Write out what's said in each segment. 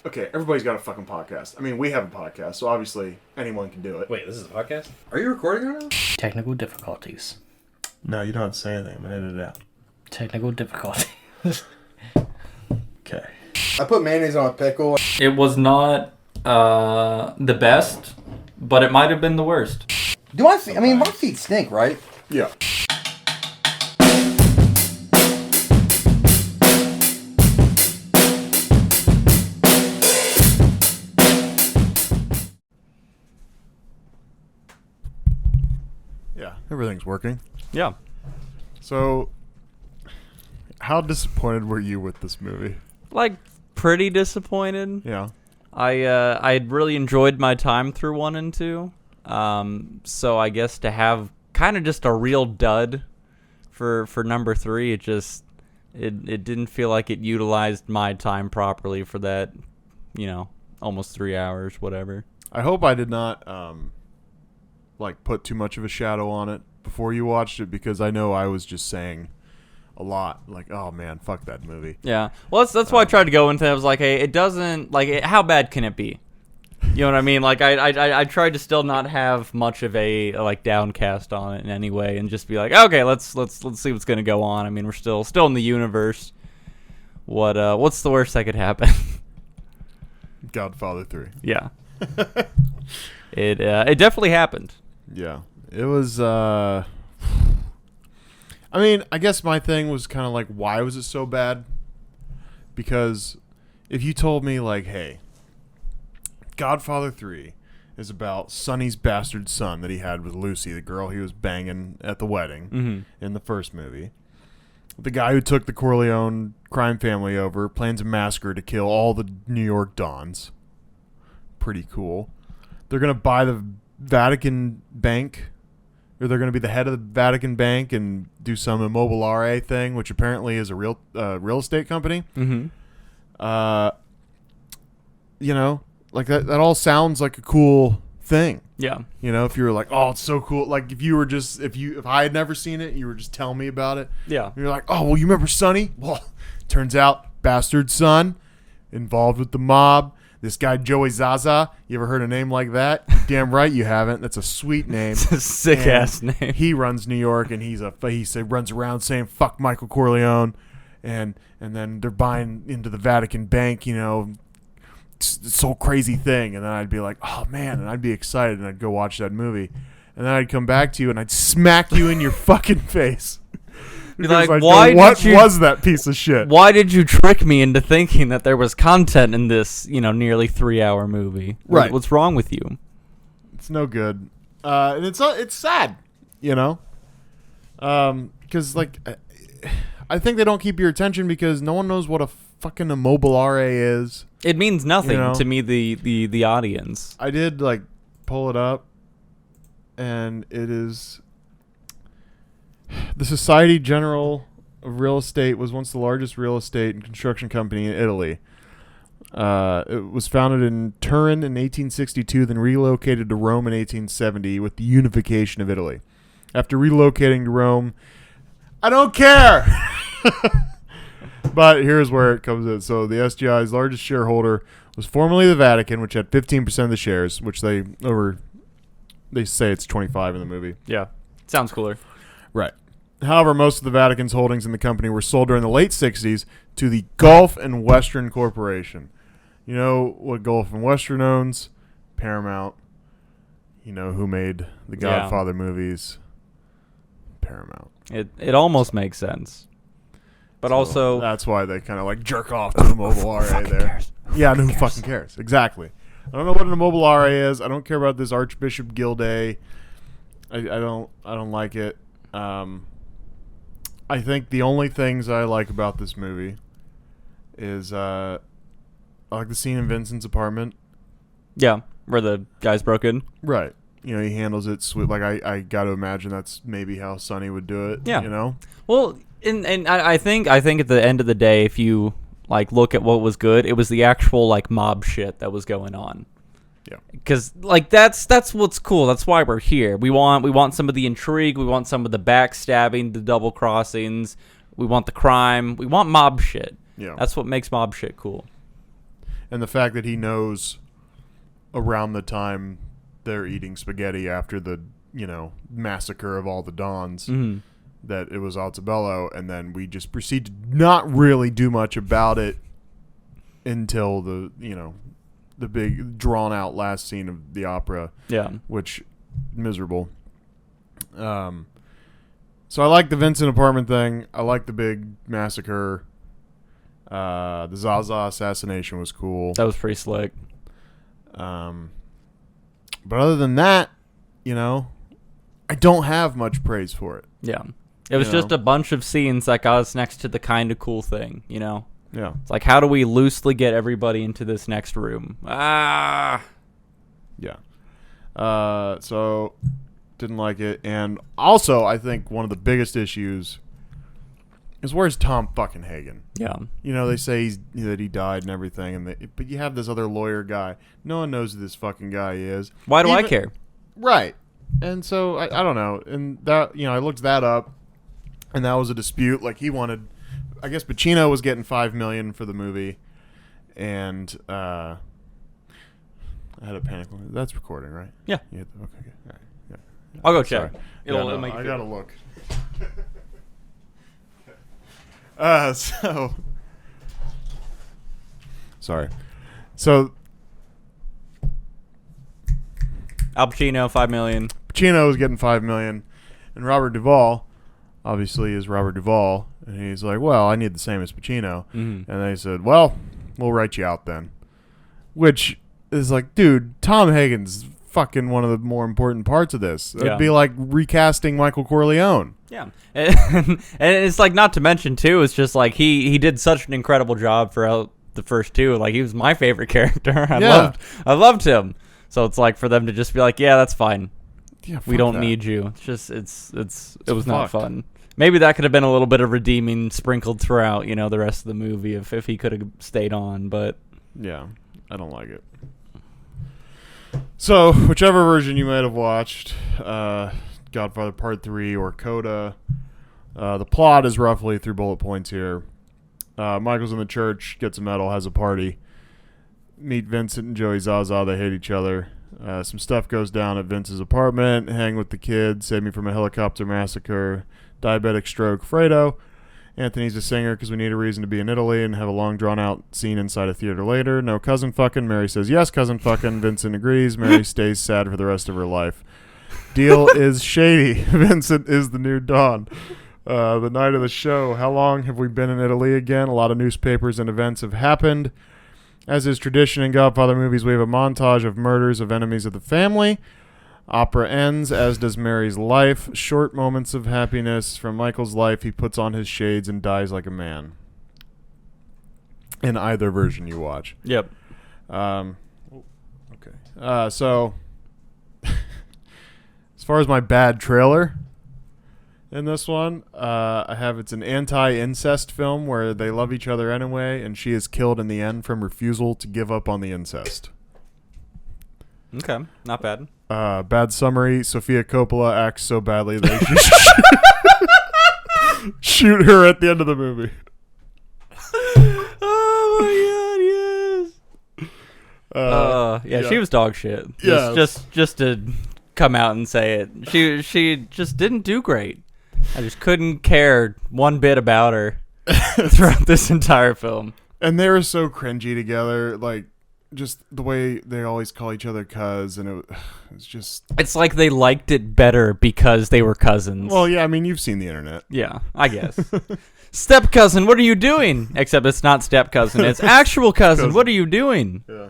Okay, everybody's got a fucking podcast. I mean, we have a podcast, so obviously anyone can do it. Wait, this is a podcast? Are you recording right now? Technical difficulties. No, you don't have to say anything. I'm gonna edit it out. Technical difficulties. Okay. I put mayonnaise on a pickle. It was not the best, but it might have been the worst. Do my feet? I mean, my feet stink, right? Yeah. Yeah, everything's working. Yeah. So, how disappointed were you with this movie? Like, pretty disappointed. Yeah. I had really enjoyed my time through 1 and 2. So I guess to have kind of just a real dud for number 3, it didn't feel like it utilized my time properly for that, almost 3 hours, whatever. I hope I did not put too much of a shadow on it before you watched it, because I know I was just saying a lot, like, oh man, fuck that movie. Yeah. Well, that's why I tried to go into it. I was like, hey, it doesn't, how bad can it be? You know what I mean? Like, I tried to still not have much of a downcast on it in any way, and just be like, okay, let's see what's gonna go on. I mean, we're still in the universe. What's the worst that could happen? Godfather 3. Yeah. It definitely happened. Yeah. It was I mean, I guess my thing was kind of like, why was it so bad? Because if you told me, like, hey, Godfather 3 is about Sonny's bastard son that he had with Lucy, the girl he was banging at the wedding in the first movie. The guy who took the Corleone crime family over, plans a massacre to kill all the New York Dons. Pretty cool. They're going to buy the Vatican Bank, or they're going to be the head of the Vatican Bank and do some Immobiliare thing, which apparently is a real estate company. Mm-hmm. That all sounds like a cool thing. Yeah. If you were like, oh, it's so cool. Like, if I had never seen it, you were just telling me about it. Yeah. You're like, oh, well, you remember Sonny? Well, turns out, bastard son, involved with the mob. This guy, Joey Zaza, you ever heard a name like that? Damn right you haven't. That's a sweet name. It's a sick-ass name. He runs New York, and he runs around saying, fuck Michael Corleone. And then they're buying into the Vatican Bank, it's this whole crazy thing. And then I'd be like, oh, man, and I'd be excited, and I'd go watch that movie. And then I'd come back to you, and I'd smack you in your fucking face. Like, what was that piece of shit? Why did you trick me into thinking that there was content in this, nearly 3-hour movie? Right. What's wrong with you? It's no good. And it's sad, because I think they don't keep your attention because no one knows what a fucking Immobiliare is. It means nothing to me, the audience. I did pull it up, and it is. The Society General of Real Estate was once the largest real estate and construction company in Italy. It was founded in Turin in 1862, then relocated to Rome in 1870 with the unification of Italy. After relocating to Rome, I don't care! But here's where it comes in. So the SGI's largest shareholder was formerly the Vatican, which had 15% of the shares, which they say it's 25 in the movie. Yeah. Sounds cooler. Right. However, most of the Vatican's holdings in the company were sold during the late 60s to the Gulf and Western Corporation. You know what Gulf and Western owns? Paramount. You know who made the Godfather movies? Paramount. It almost makes sense. But also... That's why they kind of jerk off to the Immobiliare there. Cares? Yeah, who fucking cares? Exactly. I don't know what an Immobiliare is. I don't care about this Archbishop Gilday. I don't like it. I think the only things I like about this movie is I like the scene in Vincent's apartment. Yeah, where the guy's broken. Right. He handles it sweet. I got to imagine that's maybe how Sonny would do it. Yeah. Well, and I think at the end of the day, if you look at what was good, it was the actual mob shit that was going on. Yeah. Because that's what's cool. That's why we're here. We want some of the intrigue. We want some of the backstabbing, the double crossings. We want the crime. We want mob shit. Yeah. That's what makes mob shit cool. and the fact that he knows around the time they're eating spaghetti after the massacre of all the Dons that it was Altobello, and then we just proceed to not really do much about it until the big drawn out last scene of the opera. Yeah, which miserable. So I like the Vincent apartment thing. I like the big massacre. The Zaza assassination was cool. That was pretty slick. But other than that, I don't have much praise for it. Yeah. It was just a bunch of scenes that got us next to the kind of cool thing, Yeah. It's like, how do we loosely get everybody into this next room? Yeah. So didn't like it. And also, I think one of the biggest issues is where's Tom fucking Hagen? Yeah. They say that he died and everything, but you have this other lawyer guy. No one knows who this fucking guy is. Why do I care? Right. And so, I don't know. And that, I looked that up, and that was a dispute. Like, he wanted, I guess Pacino was getting $5 million for the movie, and I had a panic. That's recording, right? Yeah. Okay. All right. Yeah. I'll go check. It'll make I gotta look. So sorry. So Al Pacino, $5 million. Pacino was getting $5 million, and Robert Duvall, obviously, is Robert Duvall, and he's like, "Well, I need the same as Pacino," and they said, "Well, we'll write you out then," which is like, dude, Tom Hagen's fucking one of the more important parts of this. It'd be like recasting Michael Corleone. Yeah, and it's like, not to mention too, it's just like he did such an incredible job for the first two. Like, he was my favorite character. I loved him. So it's like, for them to just be like, yeah, that's fine. Yeah, we don't need you. It's just it was not fun. Maybe that could have been a little bit of redeeming sprinkled throughout, the rest of the movie if he could have stayed on. But yeah, I don't like it. So whichever version you might have watched, Godfather Part 3 or Coda, the plot is roughly through bullet points here. Michael's in the church, gets a medal, has a party. Meet Vincent and Joey Zaza. They hate each other. Some stuff goes down at Vince's apartment. Hang with the kids. Save me from a helicopter massacre. Diabetic stroke. Fredo. Anthony's a singer because we need a reason to be in Italy and have a long drawn-out scene inside a theater later. No cousin fucking. Mary says, yes, cousin fucking. Vincent agrees. Mary stays sad for the rest of her life. Deal is shady. Vincent is the new Don. The night of the show. How long have we been in Italy again? A lot of newspapers and events have happened. As is tradition in Godfather movies, we have a montage of murders of enemies of the family. Opera ends, as does Mary's life. Short moments of happiness from Michael's life. He puts on his shades and dies like a man. In either version you watch. Yep. Okay. So, as far as my bad trailer in this one, I have it's an anti-incest film where they love each other anyway, and she is killed in the end from refusal to give up on the incest. Okay, not bad. Bad summary: Sofia Coppola acts so badly they shoot her at the end of the movie. Oh my god, yes. She was dog shit. Just to come out and say it, she just didn't do great. I just couldn't care one bit about her throughout this entire film. And they were so cringy together, like just the way they always call each other cuz, and it's just... It's like they liked it better because they were cousins. Well, yeah, I mean, you've seen the internet. Yeah, I guess. Step cousin, what are you doing? Except it's not step cousin, it's actual cousin. What are you doing? Yeah.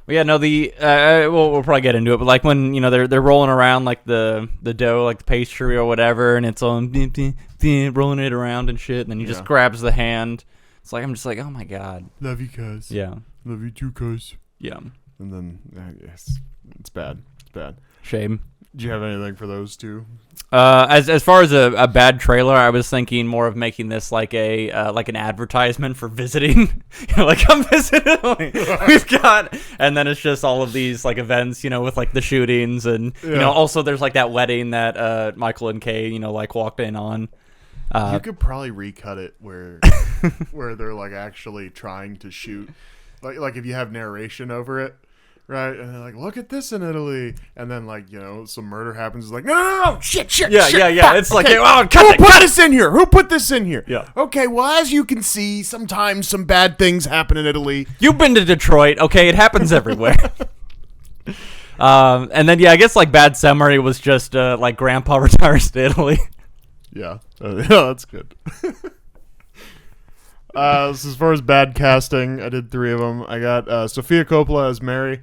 Well, yeah, no, we'll probably get into it, but like when, they're rolling around like the dough, like the pastry or whatever, and it's on rolling it around and shit, and then he just grabs the hand. It's like, I'm just like, oh my god. Love you, cuz. Yeah. Love you too, cuz. Yeah. And then, yes, it's bad. It's bad. Shame. Do you have anything for those two? As far as a bad trailer, I was thinking more of making this like an advertisement for visiting. Like, come visit Italy. We've got, and then it's just all of these like events, with like the shootings and also there's like that wedding that Michael and Kay like walked in on. You could probably recut it where they're like actually trying to shoot like if you have narration over it, right? And they're like, look at this in Italy, and then like some murder happens. It's like no, shit, Yeah, shit, yeah. fuck, It's like, okay. oh, Who cut put it. this in here? Who put this in here? Yeah. Okay, well, as you can see, sometimes some bad things happen in Italy. You've been to Detroit, okay? It happens everywhere. And then I guess like Bad Summary was just like Grandpa retires to Italy. Yeah, that's good. So as far as bad casting, I did 3 of them. I got Sofia Coppola as Mary,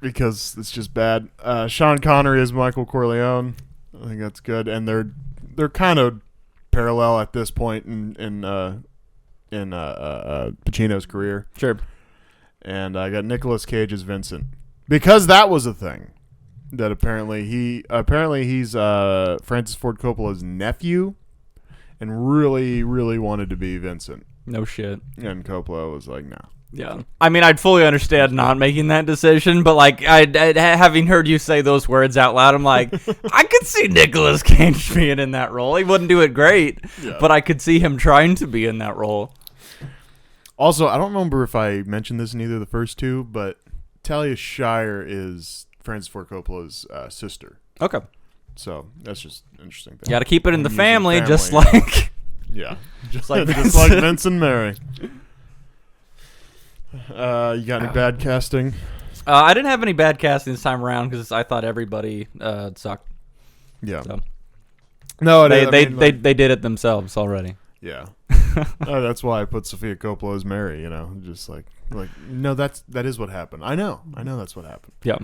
because it's just bad. Sean Connery as Michael Corleone. I think that's good, and they're kind of parallel at this point in Pacino's career. Sure. And I got Nicolas Cage as Vincent, because that was a thing that apparently he's Francis Ford Coppola's nephew, and really wanted to be Vincent. No shit. And Coppola was like, no. Yeah. I mean, I'd fully understand not making that decision, but like, having heard you say those words out loud, I'm like, I could see Nicolas Cage being in that role. He wouldn't do it great, but I could see him trying to be in that role. Also, I don't remember if I mentioned this in either of the first 2, but Talia Shire is Francis Ford Coppola's sister. Okay. So that's just an interesting thing. You got to keep it in the Using family, just family, like... Yeah. Just like like Vincent. Vince and Mary. You got any bad casting? I didn't have any bad casting this time around because I thought everybody sucked. Yeah. So. No, They did it themselves already. Yeah. That's why I put Sofia Coppola as Mary, just like no, that is what happened. I know that's what happened. Yeah.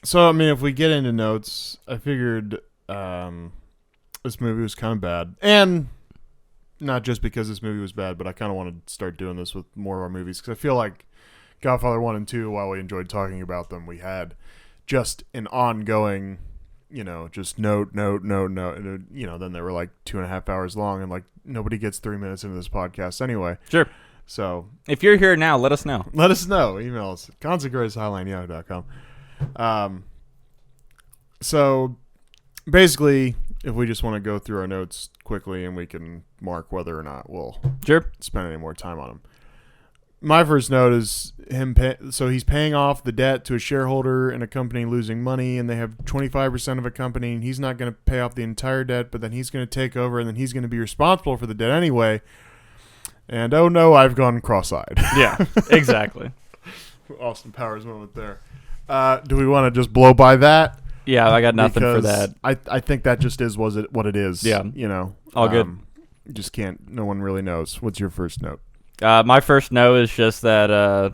So I mean, if we get into notes, I figured this movie was kind of bad, and not just because this movie was bad, but I kind of want to start doing this with more of our movies, because I feel like Godfather 1 and 2, while we enjoyed talking about them, we had just an ongoing, just note. And, then they were like 2.5 hours long, and like nobody gets 3 minutes into this podcast anyway. Sure. So if you're here now, let us know. Let us know. Email us at consecratedhighline@yahoo.com. So basically, if we just want to go through our notes quickly, and we can mark whether or not we'll spend any more time on them. My first note is him. So he's paying off the debt to a shareholder in a company losing money, and they have 25% of a company, and he's not going to pay off the entire debt, but then he's going to take over, and then he's going to be responsible for the debt anyway. And oh no, I've gone cross-eyed. Yeah, exactly. Austin Powers moment there. Do we want to just blow by that? Yeah, I got nothing for Because that. I think that just is what it is. Yeah. All good. Just can't. No one really knows. What's your first note? My first note is just that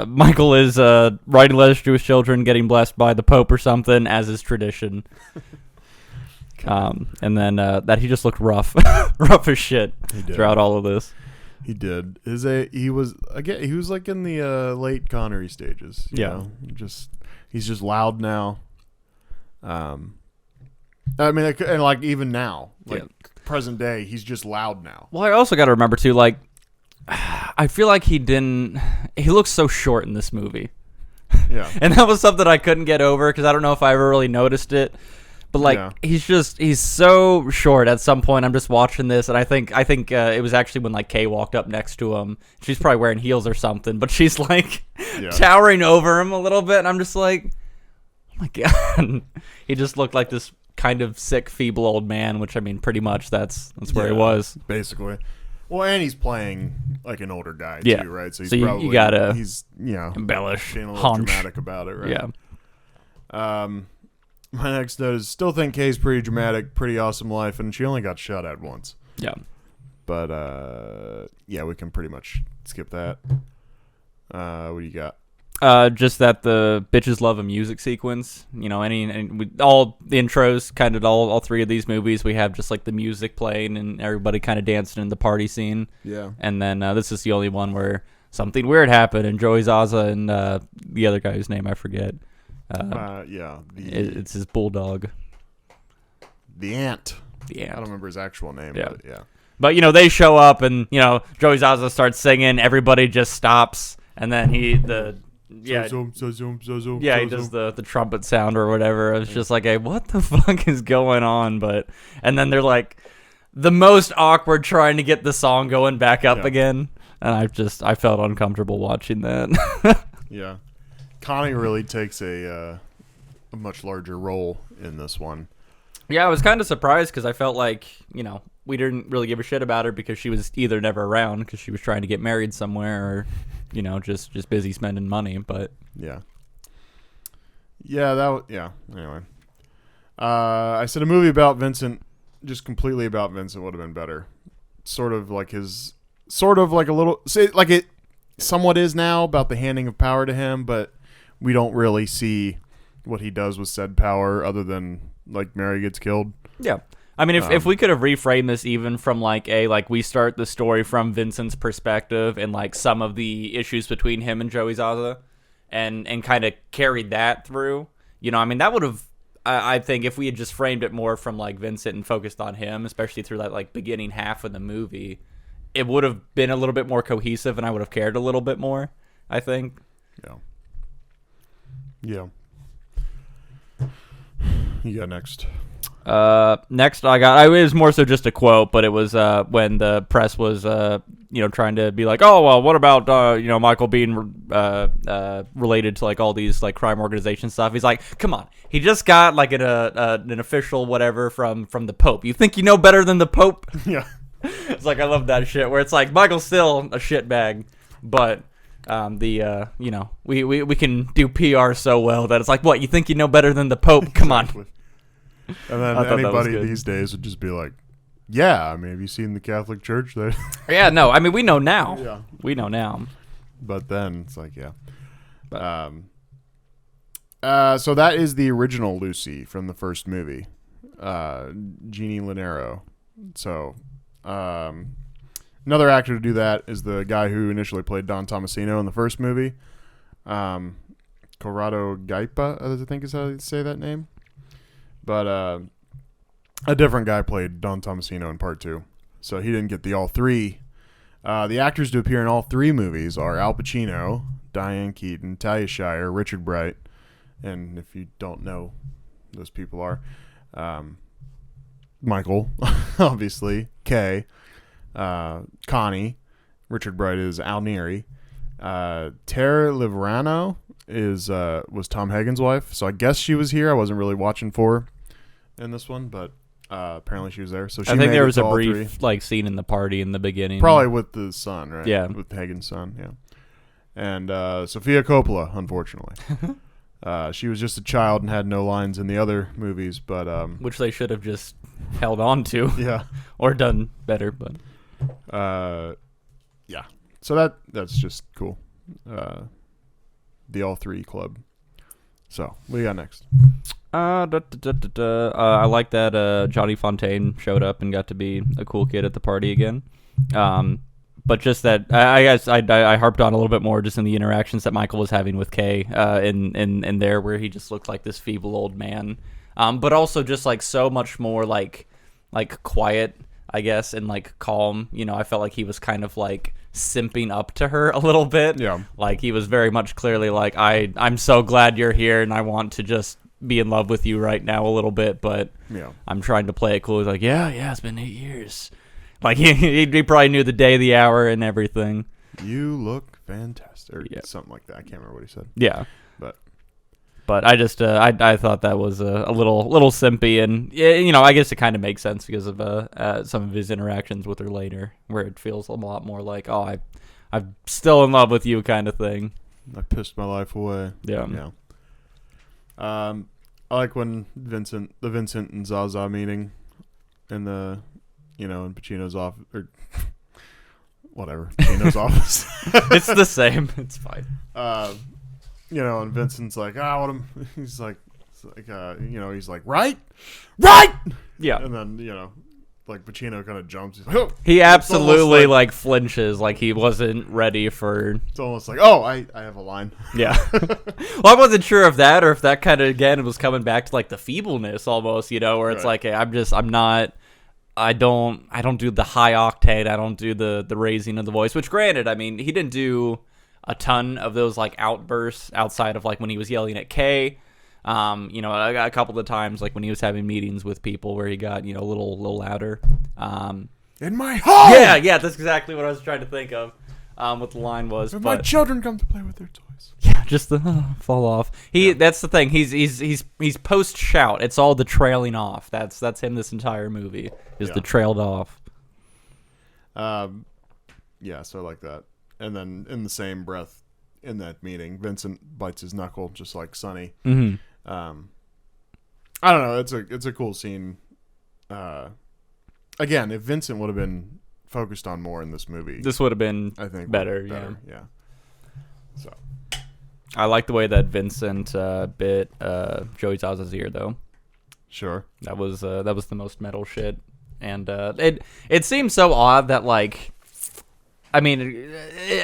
Michael is writing letters to his children, getting blessed by the Pope or something, as is tradition. And then that he just looked rough, rough as shit throughout all of this. He did. He was like in the late Connery stages. You know? He's just loud now. I mean, and like even now, present day, he's just loud now. Well, I also got to remember too, like, I feel like he looks so short in this movie. Yeah. And that was something I couldn't get over because I don't know if I ever really noticed it. But like he's so short. At some point, I'm just watching this, and I think it was actually when like Kay walked up next to him. She's probably wearing heels or something, but she's like towering over him a little bit, and I'm just like, oh my god, he just looked like this kind of sick, feeble old man. Which I mean, pretty much that's where he was basically. Well, and he's playing like an older guy too, right? So he's you gotta embellish, being a little dramatic about it, right? Yeah. My next note is still think Kay's pretty dramatic, pretty awesome life, and she only got shot at once. Yeah. But we can pretty much skip that. What do you got? Just that the bitches love a music sequence. All the intros, kind of all 3 of these movies, we have just like the music playing and everybody kind of dancing in the party scene. Yeah. And then this is the only one where something weird happened, and Joey Zaza and the other guy whose name I forget. It's his bulldog. The Ant. The Ant. I don't remember his actual name. Yeah. But yeah. But they show up, and Joey Zaza starts singing. Everybody just stops, and then he does the trumpet sound or whatever. It's just like, hey, what the fuck is going on? And then they're like, the most awkward trying to get the song going back up Yeah. again. And I felt uncomfortable watching that. Yeah. Connie really takes a much larger role in this one. Yeah, I was kind of surprised because I felt like, we didn't really give a shit about her because she was either never around because she was trying to get married somewhere or, just busy spending money. But Yeah. Yeah, anyway. I said a movie about Vincent, just completely about Vincent, would have been better. Sort of like a little, say, like it somewhat is now, about the handing of power to him, but we don't really see what he does with said power other than, like, Mary gets killed. yeah. I mean, if we could have reframed this even from we start the story from Vincent's perspective and like some of the issues between him and Joey Zaza and kind of carried that through, that would have, I think if we had just framed it more from like Vincent and focused on him, especially through that like beginning half of the movie, it would have been a little bit more cohesive and I would have cared a little bit more, I think. Yeah. You got next. Next it was more so just a quote, but it was when the press was trying to be like, oh well, what about Michael being related to like all these like crime organization stuff. He's like, come on, he just got like an official whatever from the Pope. You think you know better than the Pope? Yeah. It's like, I love that shit where it's like Michael's still a shitbag, but we can do PR so well that it's like, what, you think you know better than the Pope? Come Exactly. on. And then anybody these days would just be like, yeah, I mean, have you seen the Catholic Church? Yeah, no, I mean, we know now. Yeah. We know now. But then it's like, yeah. But, So that is the original Lucy from the first movie, Jeannie Linero. So another actor to do that is the guy who initially played Don Tomasino in the first movie, Corrado Gaipa, I think is how you say that name. But a different guy played Don Tomasino in part 2, so he didn't get the all three. The actors to appear in all three movies are Al Pacino, Diane Keaton, Talia Shire, Richard Bright, and if you don't know, those people are Michael, obviously, Kay, Connie, Richard Bright is Al Neary, Tara Liverano was Tom Hagen's wife, so I guess she was here. I wasn't really watching for her in this one, but apparently she was there. So she I think there was a brief scene in the party in the beginning. probably with the son, right? Yeah. With Hagen's son, yeah. And Sofia Coppola, unfortunately. She was just a child and had no lines in the other movies, but Which they should have just held on to. yeah. Or done better, but Yeah. So that's just cool. The all three club. So, what do you got next? I like that Johnny Fontaine showed up and got to be a cool kid at the party again. But just that, I guess I harped on a little bit more just in the interactions that Michael was having with Kay in there, where he just looked like this feeble old man. But also just like so much more like quiet, I guess, and like calm. I felt like he was kind of like simping up to her a little bit. Yeah. Like he was very much clearly like, I'm so glad you're here and I want to just be in love with you right now a little bit, but Yeah. I'm trying to play it cool. He's like, yeah, it's been 8 years. Like he probably knew the day, the hour, and everything. You look fantastic. Or Yeah. something like that. I can't remember what he said. Yeah. But I just I thought that was a little simpy, and I guess it kind of makes sense because of some of his interactions with her later, where it feels a lot more like, oh, I'm still in love with you kind of thing. I pissed my life away. Yeah. Yeah. I like when the Vincent and Zaza meeting in the, in Pacino's office, or whatever, Pacino's office. It's the same. It's fine. And Vincent's like, he's like, he's like, right? Yeah. And then, like Pacino kind of jumps. He's like, oh. He It's almost absolutely like- flinches, like he wasn't ready for. It's almost like, oh, I have a line. Yeah. Well, I wasn't sure of that, or if that kind of again was coming back to like the feebleness almost, where it's Right. like, hey, I don't do the high octane, I don't do the raising of the voice. Which, granted, I mean, he didn't do a ton of those like outbursts outside of like when he was yelling at Kay. A couple of times, like when he was having meetings with people where he got, a little louder. In my home! Yeah, that's exactly what I was trying to think of. What the line was. If my children come to play with their toys. Yeah, just the fall off. That's the thing. He's post shout. It's all the trailing off. That's him this entire movie. Is the trailed off. Yeah, so I like that. And then in the same breath, in that meeting, Vincent bites his knuckle just like Sonny. Mm-hmm. I don't know. It's a cool scene. Again, if Vincent would have been focused on more in this movie, this would have been, I think, better. Yeah. So I like the way that Vincent bit Joey Zaza's ear, though. Sure. That was the most metal shit, and it seemed so odd that like. I mean,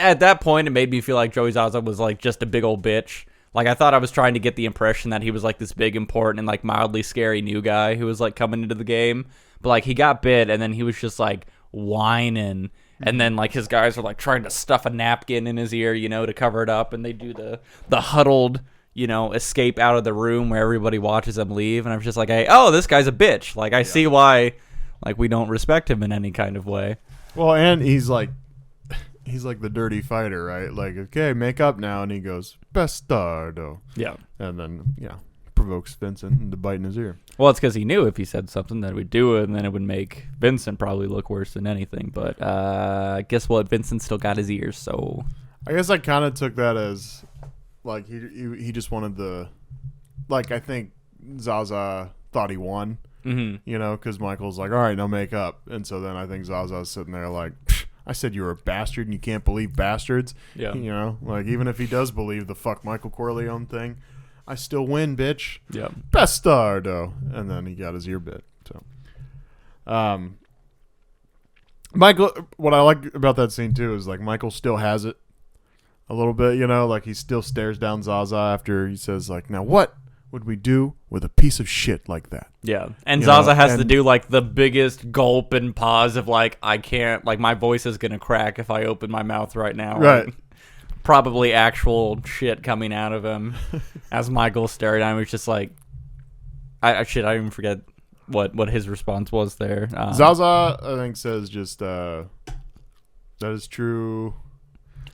at that point, it made me feel like Joey Zaza was like just a big old bitch. Like I thought I was trying to get the impression that he was like this big, important, and like mildly scary new guy who was like coming into the game. But like he got bit, and then he was just like whining, and then like his guys were like trying to stuff a napkin in his ear, to cover it up, and they do the huddled, escape out of the room where everybody watches him leave, and I'm just like, hey, oh, this guy's a bitch. Like I see why, like we don't respect him in any kind of way. Well, and he's like the dirty fighter, right? Like, okay, make up now, and he goes bastardo. Yeah, and then provokes Vincent into biting his ear. Well, it's because he knew if he said something that it would do it, and then it would make Vincent probably look worse than anything. But guess what? Vincent still got his ears, so I guess I kind of took that as like he just wanted the, like I think Zaza thought he won, because Michael's like, all right, no make up, and so then I think Zaza's sitting there like, I said you were a bastard and you can't believe bastards. Yeah. Like even if he does believe the fuck Michael Corleone thing, I still win, bitch. Yeah. Bastardo. And then he got his ear bit. So, Michael, what I like about that scene too is like Michael still has it a little bit, like he still stares down Zaza after he says like, now what would we do with a piece of shit like that? Yeah. And Zaza has to do like the biggest gulp and pause of like, I can't, like my voice is going to crack if I open my mouth right now. Right. Like, probably actual shit coming out of him as Michael stared at him. It's just like, I even forget what his response was there. Zaza, I think, says just, that is true.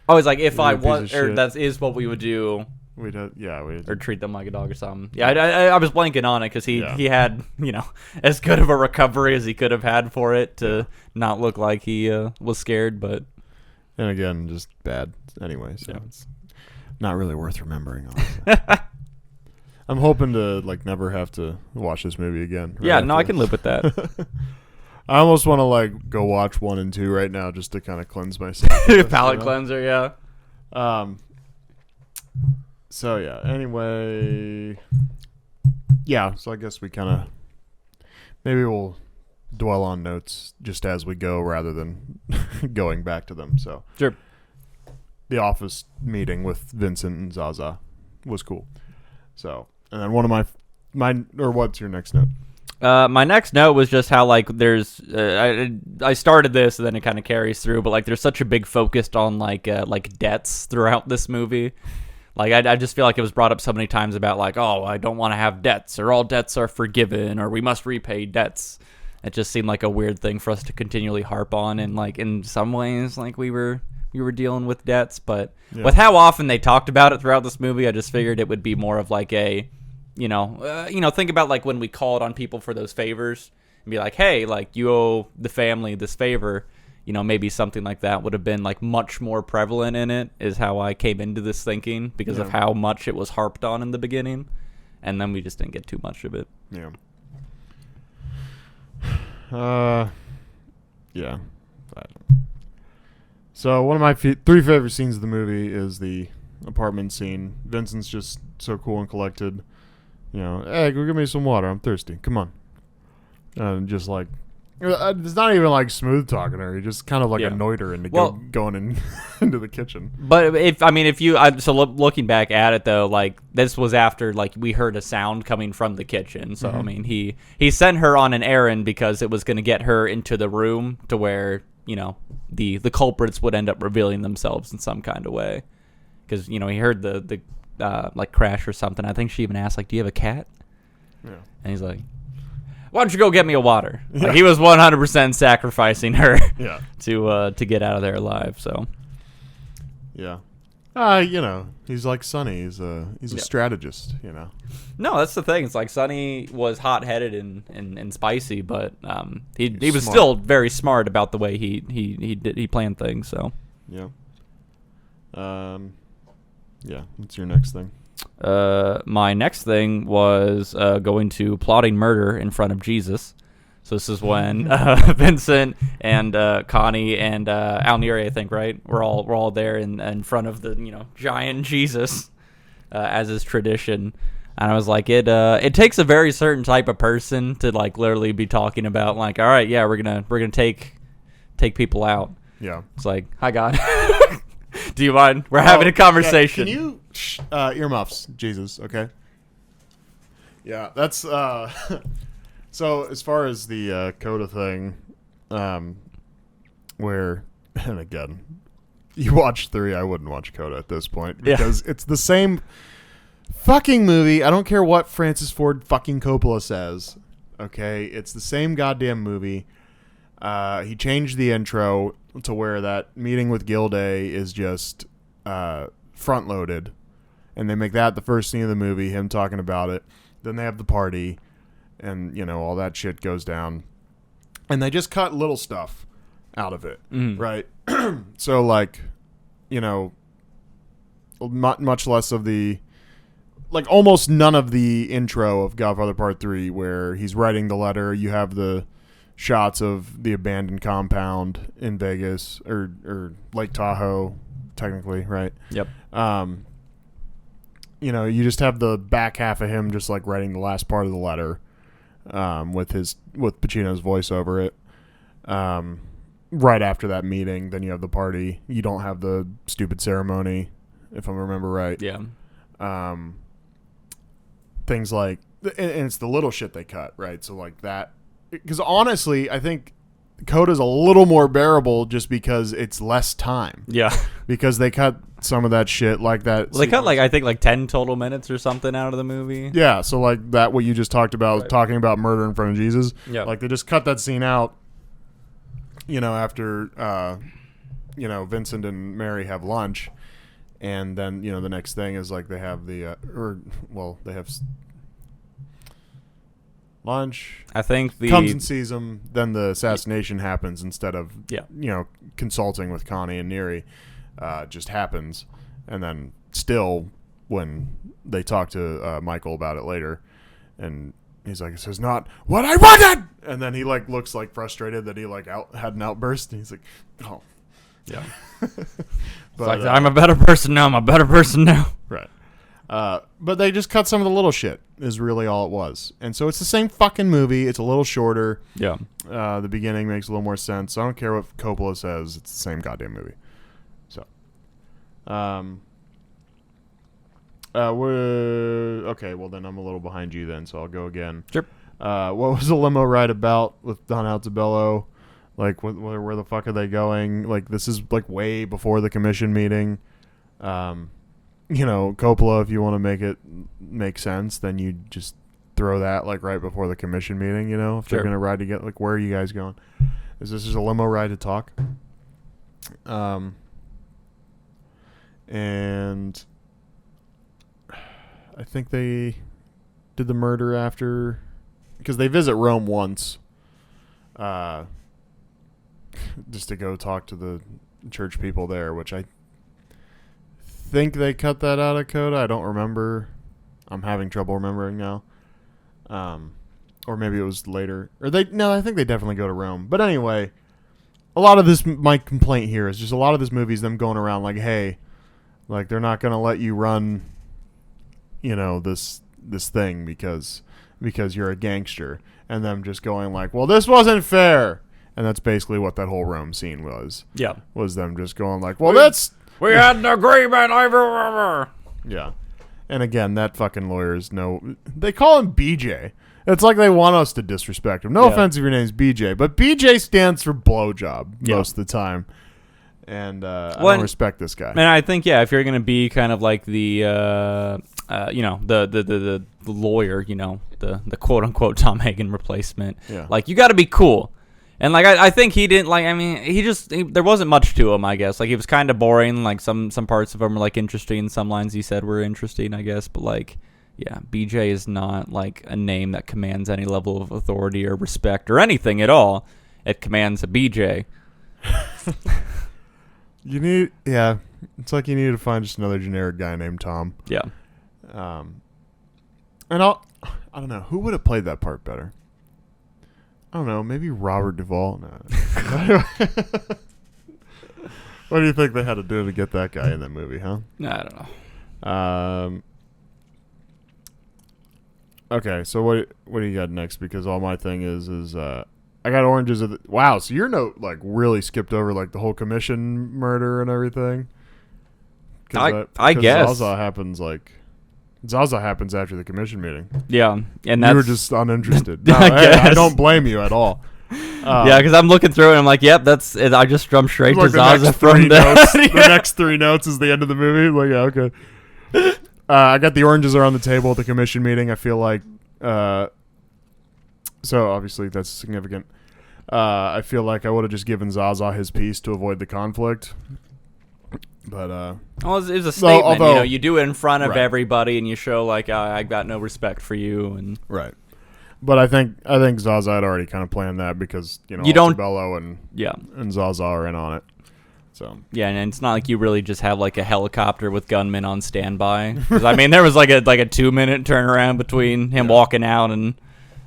Oh, he's like, if I Piece was, of or shit. that is what we would do. We'd Or treat them like a dog or something. Yeah, I was blanking on it because he had, as good of a recovery as he could have had for it to not look like he was scared. But and again, just bad anyway. So it's not really worth remembering. I'm hoping to like never have to watch this movie again. Right yeah, no, I after can live with that. I almost want to like go watch 1 and 2 right now just to kind of cleanse myself. Palate cleanser, yeah. So yeah. Anyway, yeah. So I guess we kind of maybe we'll dwell on notes just as we go rather than going back to them. So Sure. The office meeting with Vincent and Zaza was cool. So and then one of my or what's your next note? My next note was just how like there's I started this and then it kind of carries through, but like there's such a big focus on like debts throughout this movie. Like I just feel like it was brought up so many times about like, oh, I don't want to have debts, or all debts are forgiven, or we must repay debts. It just seemed like a weird thing for us to continually harp on, and like in some ways like we were dealing with debts, but with how often they talked about it throughout this movie, I just figured it would be more of like a think about like when we called on people for those favors and be like, hey, like you owe the family this favor. Maybe something like that would have been like much more prevalent in it, is how I came into this thinking because of how much it was harped on in the beginning. And then we just didn't get too much of it. Yeah. Yeah. So one of my 3 favorite scenes of the movie is the apartment scene. Vincent's just so cool and collected. Hey, go give me some water. I'm thirsty. Come on. And just like, it's not even like smooth talking her. He just kind of like annoyed her into going into the kitchen. But looking back at it though, like this was after like we heard a sound coming from the kitchen. So I mean, he sent her on an errand because it was going to get her into the room to where the culprits would end up revealing themselves in some kind of way. Because he heard the like crash or something. I think she even asked, like, "Do you have a cat?" Yeah. And he's like, "Why don't you go get me a water?" Like, he was 100% sacrificing her Yeah. to get out of there alive. So Yeah. He's like Sonny. He's a strategist, no, that's the thing. It's like Sonny was hot-headed and spicy, but he was smart. still very smart about the way he planned things. So Yeah. Yeah. What's your next thing? my next thing was going to plotting murder in front of Jesus. So this is when Vincent and Connie and Alneri, I think, right? We're all there in front of the giant Jesus, as is tradition. And I was like, it takes a very certain type of person to like literally be talking about like, all right, yeah, we're gonna take people out. Yeah. It's like, hi God, do you mind? We're having a conversation. Yeah, can you earmuffs, Jesus? Okay. Yeah, that's So as far as the Coda thing, where, and again, you watch 3, I wouldn't watch Coda at this point because it's the same fucking movie. I don't care what Francis Ford fucking Coppola says. Okay, it's the same goddamn movie. He changed the intro to where that meeting with Gilday is just front loaded, and they make that the first scene of the movie, him talking about it. Then they have the party. And, all that shit goes down. And they just cut little stuff out of it, right? So, like, much less of the... Like, almost none of the intro of Godfather Part 3 where he's writing the letter. You have the shots of the abandoned compound in Vegas, or Lake Tahoe, technically, right? Yep. You just have the back half of him just, like, writing the last part of the letter. With Pacino's voice over it. Right after that meeting, then you have the party. You don't have the stupid ceremony, if I remember right. Yeah. Things like, and it's the little shit they cut, right? So like that, because honestly, I think Coda's a little more bearable just because it's less time. Yeah. Because they cut some of that shit like that. Well, they cut I think 10 total minutes or something out of the movie. Yeah, so like that, what you just talked about, right. Talking about murder in front of Jesus. Yeah. Like they just cut that scene out, after, Vincent and Mary have lunch. And then, the next thing is like they have they have lunch. I think comes and sees him. Then the assassination happens instead of, consulting with Connie and Neri. Just happens, and then still when they talk to Michael about it later, and he's like, "This is not what I wanted," and then he like looks like frustrated that he like had an outburst, and he's like, "Oh, yeah." But it's like, I'm a better person now. I'm a better person now. Right. But they just cut some of the little shit is really all it was, and so it's the same fucking movie. It's a little shorter. Yeah. The beginning makes a little more sense. I don't care what Coppola says. It's the same goddamn movie. We're okay. Well, then I'm a little behind you then, so I'll go again. Sure. What was the limo ride about with Don Altobello? Like, where the fuck are they going? Like, this is like way before the commission meeting. Coppola, if you want to make it make sense, then you just throw that like right before the commission meeting. If they're gonna ride together, like, where are you guys going? Is this just a limo ride to talk? And I think they did the murder after, because they visit Rome once, just to go talk to the church people there, which I think they cut that out of Coda. I don't remember. I'm having trouble remembering now. Or maybe it was later. I think they definitely go to Rome. But anyway, a lot of this, my complaint here is just a lot of this movie is them going around like, hey, like, they're not going to let you run, this thing because you're a gangster. And them just going like, well, this wasn't fair. And that's basically what that whole Rome scene was. Yeah. Was them just going like, well, we had an agreement. Yeah. And again, that fucking lawyer's they call him BJ. It's like they want us to disrespect him. No offense if your name's BJ, but BJ stands for blowjob most of the time. and I don't respect this guy. And I think if you're gonna be kind of like the the lawyer, the quote unquote Tom Hagen replacement, like you got to be cool. And like I think he didn't like. I mean, there wasn't much to him. I guess like he was kind of boring. Like some parts of him were like interesting. Some lines he said were interesting. I guess, but like, yeah, BJ is not like a name that commands any level of authority or respect or anything at all. It commands a BJ. It's like you need to find just another generic guy named Tom. Yeah. And I don't know who would have played that part better. I don't know, maybe Robert Duvall. No. What do you think they had to do to get that guy in that movie, huh? I don't know. Okay, so what do you got next? Because all my thing is I got oranges of wow. So your note like really skipped over like the whole commission murder and everything. I guess Zaza happens after the commission meeting. Yeah, and you were just uninterested. No, I don't blame you at all. Yeah, because I'm looking through it and I'm like, yep, that's it. I just jumped straight to Zaza from there. The next 3 notes is the end of the movie. Like, yeah, okay. I got the oranges are on the table at the commission meeting. I feel like, so obviously that's significant. I feel like I would have just given Zaza his piece to avoid the conflict. But well, it was a statement. Although, you do it in front of everybody, and you show like I got no respect for you, and But I think Zaza had already kind of planned that because Bello and Zaza are in on it. So yeah, and it's not like you really just have like a helicopter with gunmen on standby. Because I mean, there was like a 2-minute turnaround between him walking out and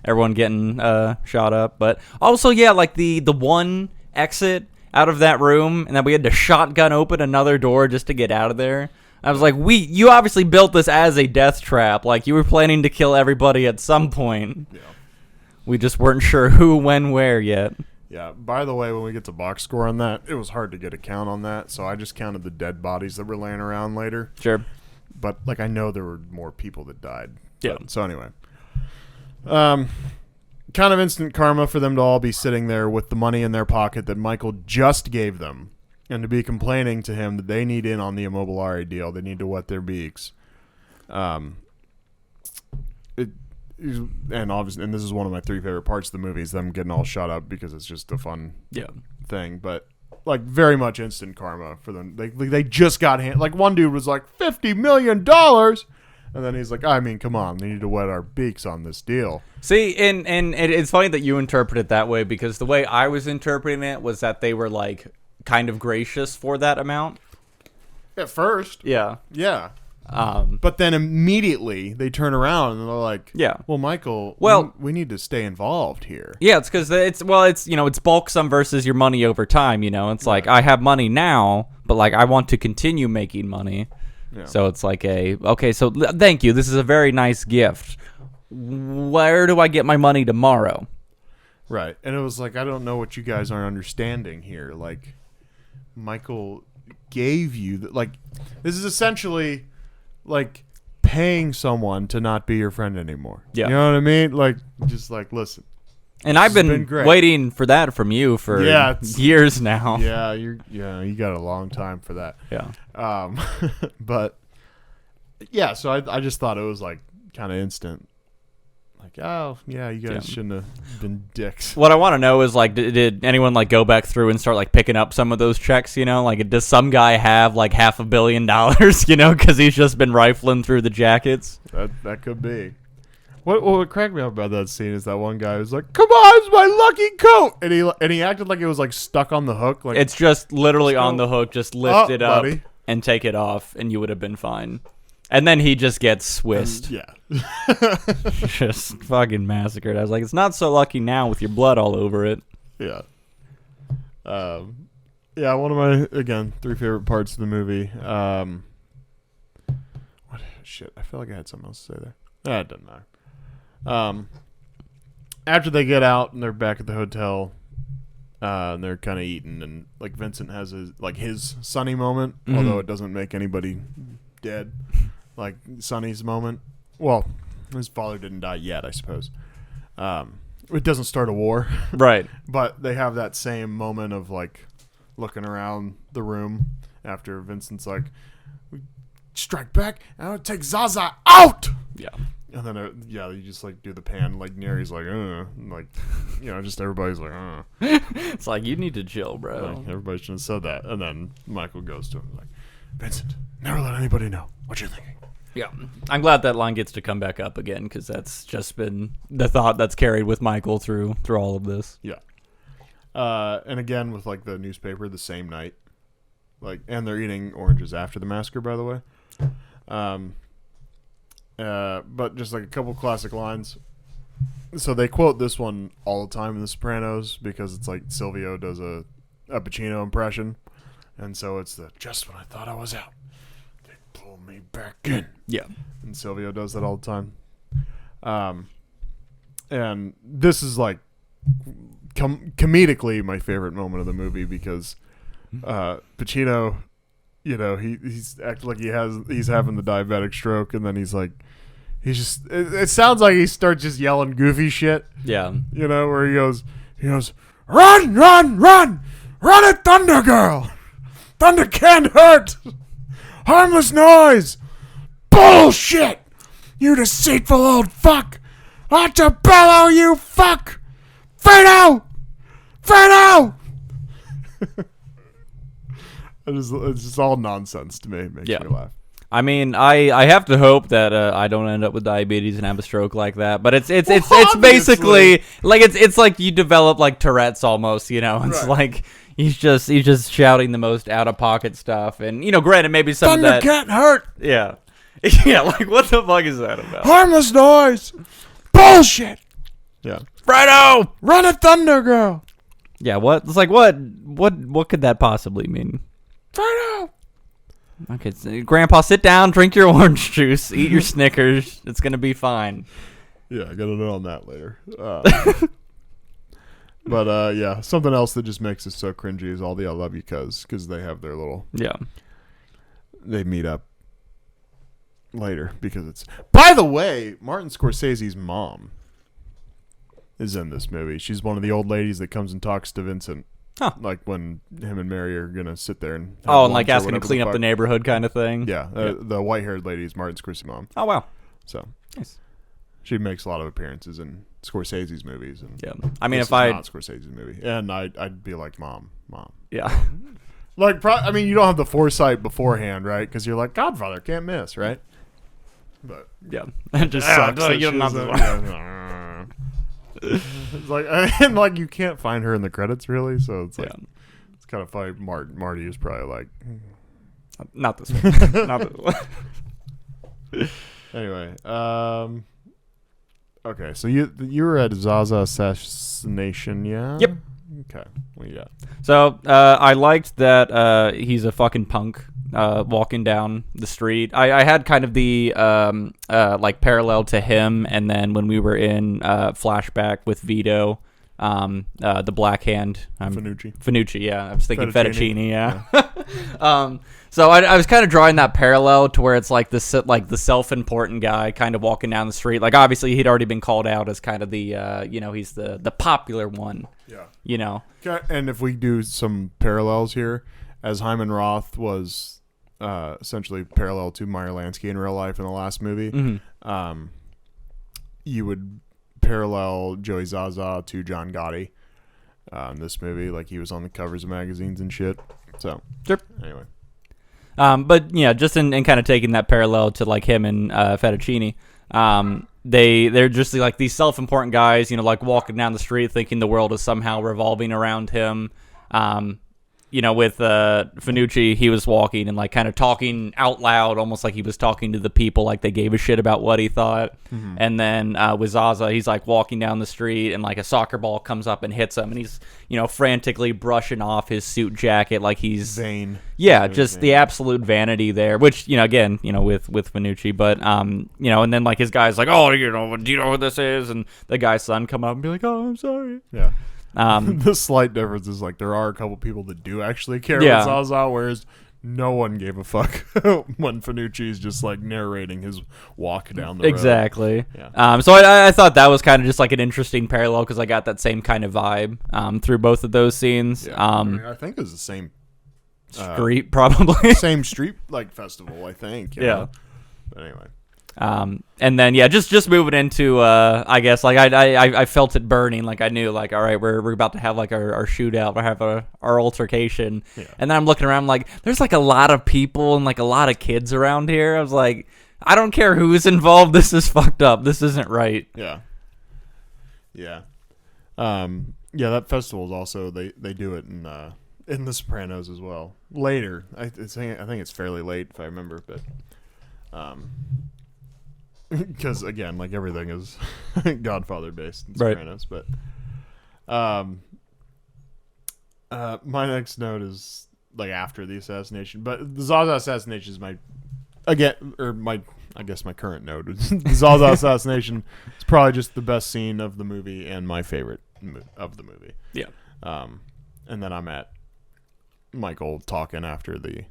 everyone getting shot up. But also, like the one exit out of that room, and then we had to shotgun open another door just to get out of there. I was like, you obviously built this as a death trap. Like, you were planning to kill everybody at some point. Yeah. We just weren't sure who, when, where yet. Yeah, by the way, when we get to box score on that, it was hard to get a count on that, so I just counted the dead bodies that were laying around later. Sure. But, like, I know there were more people that died. Yeah. So, anyway. Kind of instant karma for them to all be sitting there with the money in their pocket that Michael just gave them, and to be complaining to him that they need in on the Immobiliare deal. They need to wet their beaks. And obviously, and this is one of my 3 favorite parts of the movie, is them getting all shot up because it's just a fun thing. But like very much instant karma for them. They just got like one dude was like $50 million. And then he's like, I mean, come on, we need to wet our beaks on this deal. See, and it's funny that you interpret it that way, because the way I was interpreting it was that they were like kind of gracious for that amount. At first. Yeah. Yeah. But then immediately they turn around and they're like, well, Michael, we need to stay involved here. Yeah, it's because it's bulk sum versus your money over time. It's like, I have money now, but like I want to continue making money. Yeah. So it's like so thank you. This is a very nice gift. Where do I get my money tomorrow? Right. And it was like, I don't know what you guys aren't understanding here. Like, Michael gave you this is essentially like paying someone to not be your friend anymore. Yeah. You know what I mean? Like, just like, listen. And I've been waiting for that from you for years now. Yeah, you got a long time for that. Yeah. But yeah, so I just thought it was like kind of instant. Like, oh yeah, you guys shouldn't have been dicks. What I want to know is like, did anyone like go back through and start like picking up some of those checks? Like, does some guy have like $500 million? Because he's just been rifling through the jackets. That could be. What cracked me up about that scene is that one guy was like, "Come on, it's my lucky coat," and he acted like it was like stuck on the hook. Like, it's just literally on the hook. Just lift it up and take it off, and you would have been fine. And then he just gets Swissed. Just fucking massacred. I was like, it's not so lucky now with your blood all over it. Yeah. Yeah, one of my, again, 3 favorite parts of the movie. Shit, I feel like I had something else to say there. It doesn't matter. After they get out and they're back at the hotel, and they're kind of eating, and like Vincent has his Sonny moment, although it doesn't make anybody dead. Like Sonny's moment. Well, his father didn't die yet, I suppose. It doesn't start a war, right? But they have that same moment of like looking around the room after Vincent's like, "We strike back, and I'll take Zaza out." Yeah. And then, you just like do the pan, like Neri's like, like, just everybody's like, It's like, you need to chill, bro. like, everybody shouldn't have said that. And then Michael goes to him like, "Vincent, never let anybody know what you're thinking." Yeah. I'm glad that line gets to come back up again, because that's just been the thought that's carried with Michael through all of this. Yeah. And again with like the newspaper the same night, like, and they're eating oranges after the massacre, by the way. But just like a couple classic lines. So they quote this one all the time in The Sopranos because it's like Silvio does a Pacino impression, and so it's the "just when I thought I was out, they pull me back in." Yeah. And Silvio does that all the time. And this is like comedically my favorite moment of the movie because Pacino, he's acting like he's having the diabetic stroke, and then he's like, it sounds like he starts just yelling goofy shit. Yeah. Where he goes, "Run, run, run, run it, Thunder Girl. Thunder can't hurt. Harmless noise. Bullshit. You deceitful old fuck. Ottobello, you fuck. Fredo! Fredo!" It's just all nonsense to me. It makes me laugh. I mean, I have to hope that I don't end up with diabetes and have a stroke like that. But it's basically like it's like you develop like Tourette's almost. It's like he's just shouting the most out of pocket stuff. And granted, maybe some Thunder of that can't hurt. Yeah, yeah. Like what the fuck is that about? Harmless noise. Bullshit. Yeah. Fredo! Run a Thunder Girl. Yeah. What? It's like what could that possibly mean? Fredo. Okay, so, Grandpa, sit down, drink your orange juice, eat your Snickers. It's gonna be fine. Yeah, I gotta know on that later. But yeah, something else that just makes it so cringy is all the "I love you" because they have their little they meet up later because it's. By the way, Martin Scorsese's mom is in this movie. She's one of the old ladies that comes and talks to Vincent. Huh. Like when him and Mary are gonna sit there and and like asking to clean up the neighborhood kind of thing. Yeah, the white-haired lady is Martin Scorsese's mom. Oh wow. So Nice. she makes a lot of appearances in Scorsese's movies. And I mean, this if I is not Scorsese's movie, and I'd be like, mom. yeah. Like, you don't have the foresight beforehand, right? Because you're like, Godfather can't miss, right? But Yeah. It just sucks. that you she don't isn't- have it's like, and like you can't find her in the credits really, so it's like it's kind of funny. Marty is probably like, Not this one. Not this one. anyway. Okay, so you were at Zaza assassination, yeah? Yep. Okay, what you got? So I liked that he's a fucking punk walking down the street. I had kind of the like parallel to him, and then when we were in flashback with Vito, the Black Hand, Fanucci, yeah. I was thinking fettuccine, yeah. So I was kind of drawing that parallel to where it's like the self-important guy kind of walking down the street. Like obviously he'd already been called out as kind of the he's the popular one. Yeah. Okay, and if we do some parallels here, as Hyman Roth was essentially parallel to Meyer Lansky in real life in the last movie, you would parallel Joey Zaza to John Gotti in this movie. Like he was on the covers of magazines and shit. So Sure. Anyway. But yeah, just in kind of taking that parallel to like him and Fettuccine, they're just like these self-important guys, like walking down the street thinking the world is somehow revolving around him. With Fanucci, he was walking and like kind of talking out loud, almost like he was talking to the people, like they gave a shit about what he thought. Mm-hmm. And then with Zaza, he's like walking down the street and like a soccer ball comes up and hits him, and he's frantically brushing off his suit jacket like he's vain. Yeah, just the absolute vanity there. Which again, with Fanucci, but and then like his guy's like, oh, do you know what this is? And the guy's son come up and be like, oh, I'm sorry. Yeah. The slight difference is like there are a couple people that do actually care what Zaza, whereas no one gave a fuck when Finucci's just like narrating his walk down the road. Exactly. Yeah. So I thought that was kind of just like an interesting parallel because I got that same kind of vibe through both of those scenes. Yeah. I mean, I think it was the same Street probably. same street like festival. I think. You know? But anyway. And then just moving into I guess like I felt it burning, like I knew like, all right, we're about to have like our shootout, we have our altercation, and then I'm looking around like there's like a lot of people and like a lot of kids around here. I was like, I don't care who's involved, this is fucked up, this isn't right. Yeah. That festival is also they do it in The Sopranos as well later. I think it's fairly late if I remember, but because again, like everything is Godfather based in Sopranos, right. But my next note is like after the assassination, but the Zaza assassination is my current note. The Zaza assassination is probably just the best scene of the movie and my favorite of the movie. Yeah. And then I'm at Michael talking after the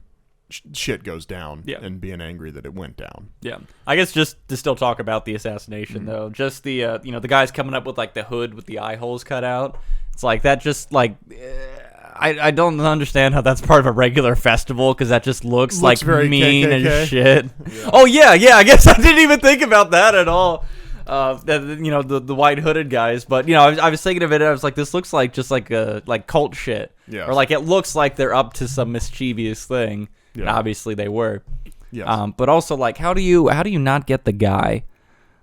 shit goes down and being angry that it went down. Yeah. I guess just to still talk about the assassination though, just the the guys coming up with like the hood with the eye holes cut out. It's like that just like I don't understand how that's part of a regular festival because that just looks like very mean KKK. as shit. Yeah. Oh yeah, I guess I didn't even think about that at all. The white hooded guys, but I was thinking of it. I was like, this looks like just like a cult shit, or like it looks like they're up to some mischievous thing. Yeah. And obviously they were. Yes. But also like, how do you not get the guy?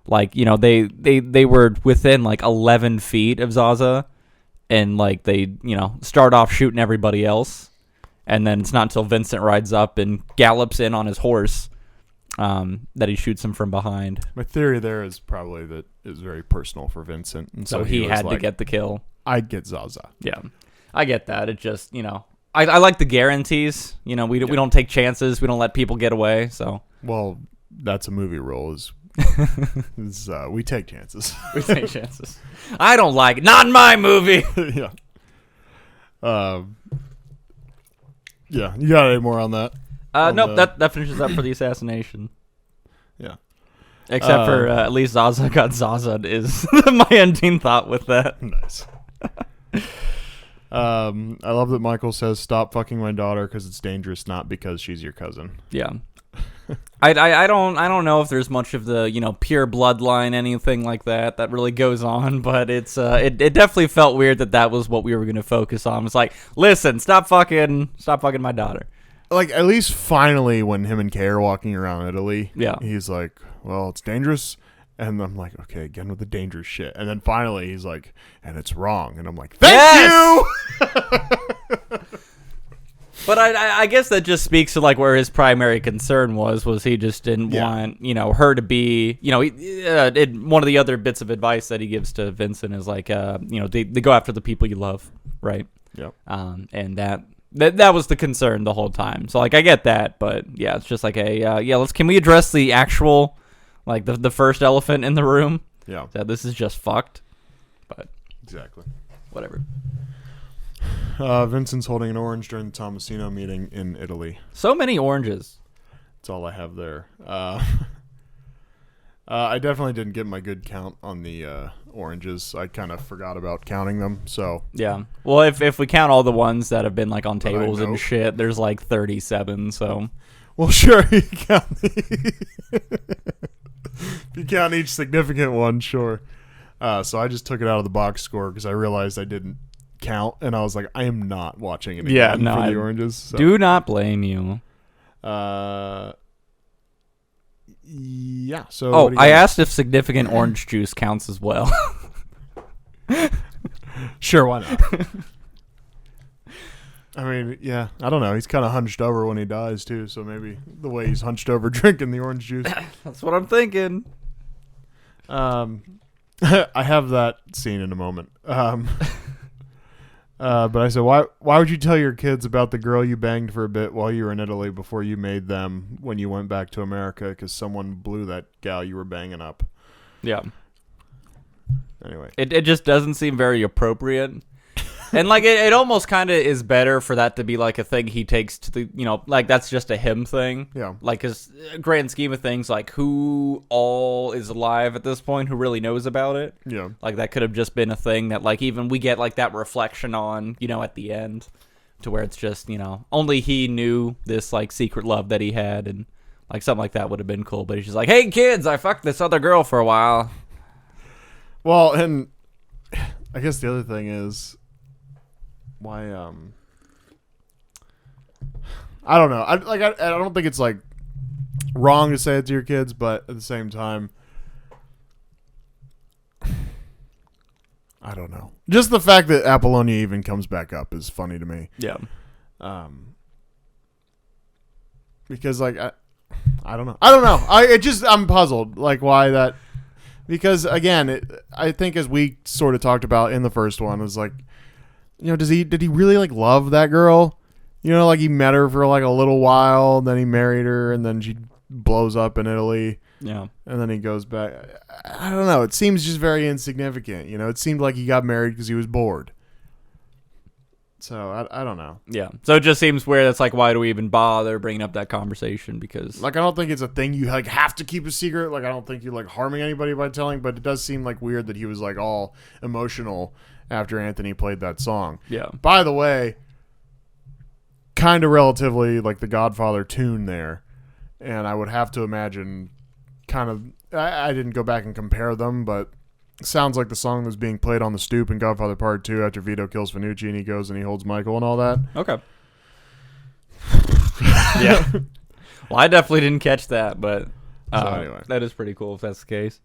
Like they were within like 11 feet of Zaza, and like they start off shooting everybody else, and then it's not until Vincent rides up and gallops in on his horse. That he shoots him from behind. My theory there is probably that it was very personal for Vincent, and so he had to get the kill. I'd get Zaza. Yeah, I get that. It just I like the guarantees. We don't take chances. We don't let people get away. So well, that's a movie rule. We take chances. We take chances. I don't like it. Not in my movie. Yeah. Yeah. You got any more on that? Nope, that finishes up for the assassination. Yeah. Except for at least Zaza got Zaza is my ending thought with that. Nice. I love that Michael says, "Stop fucking my daughter because it's dangerous, not because she's your cousin." Yeah. I don't know if there's much of the pure bloodline anything like that really goes on, but it definitely felt weird that was what we were going to focus on. It's like, listen, stop fucking my daughter. Like, at least finally when him and Kay are walking around Italy, he's like, well, it's dangerous. And I'm like, okay, again with the dangerous shit. And then finally he's like, and it's wrong. And I'm like, thank you! But I guess that just speaks to like where his primary concern was he just didn't want, her to be, one of the other bits of advice that he gives to Vincent is like, they go after the people you love, right? Yep. And that was the concern the whole time. So like I get that, but yeah, it's just like can we address the actual like the first elephant in the room? Yeah. That this is just fucked. But exactly. Whatever. Vincent's holding an orange during the Tomasino meeting in Italy. So many oranges. That's all I have there. I definitely didn't get my good count on the oranges. I kind of forgot about counting them. So yeah. Well, if we count all the ones that have been like on tables and shit, there's like 37. So well, sure. You count if you count each significant one, sure. So I just took it out of the box score because I realized I didn't count, and I was like, I am not watching it again for the oranges. So. Do not blame you. Yeah. So. Oh, I asked if significant orange juice counts as well. Sure, why not? I mean, yeah, I don't know. He's kind of hunched over when he dies too, so maybe the way he's hunched over drinking the orange juice. That's what I'm thinking. I have that scene in a moment. But I said, why would you tell your kids about the girl you banged for a bit while you were in Italy before you made them when you went back to America because someone blew that gal you were banging up? Yeah. Anyway. It just doesn't seem very appropriate. And like it almost kind of is better for that to be like a thing he takes to the, like that's just a him thing. Yeah. Like his grand scheme of things, like who all is alive at this point, who really knows about it. Yeah. Like that could have just been a thing that like even we get like that reflection on, at the end, to where it's just, only he knew this like secret love that he had, and like something like that would have been cool. But he's just like, hey kids, I fucked this other girl for a while. Well, and I guess the other thing is why I don't know. I don't think it's like wrong to say it to your kids, but at the same time I don't know. Just the fact that Apollonia even comes back up is funny to me. Yeah. Because like I don't know. I'm puzzled like why that. Because again, I think as we sort of talked about in the first one, is like, did he really like love that girl? Like he met her for like a little while, then he married her, and then she blows up in Italy. Yeah. And then he goes back. I don't know. It seems just very insignificant. It seemed like he got married because he was bored. So I don't know. Yeah. So it just seems weird. It's like, why do we even bother bringing up that conversation? Because like I don't think it's a thing you like have to keep a secret. Like I don't think you're like harming anybody by telling, but it does seem like weird that he was like all emotional after Anthony played that song. Yeah. By the way, kind of relatively like the Godfather tune there, and I would have to imagine kind of I didn't go back and compare them, but sounds like the song that's being played on the stoop in Godfather Part 2 after Vito kills Finucci and he goes and he holds Michael and all that. Okay. Yeah. Well, I definitely didn't catch that, but anyway. that is pretty cool if that's the case.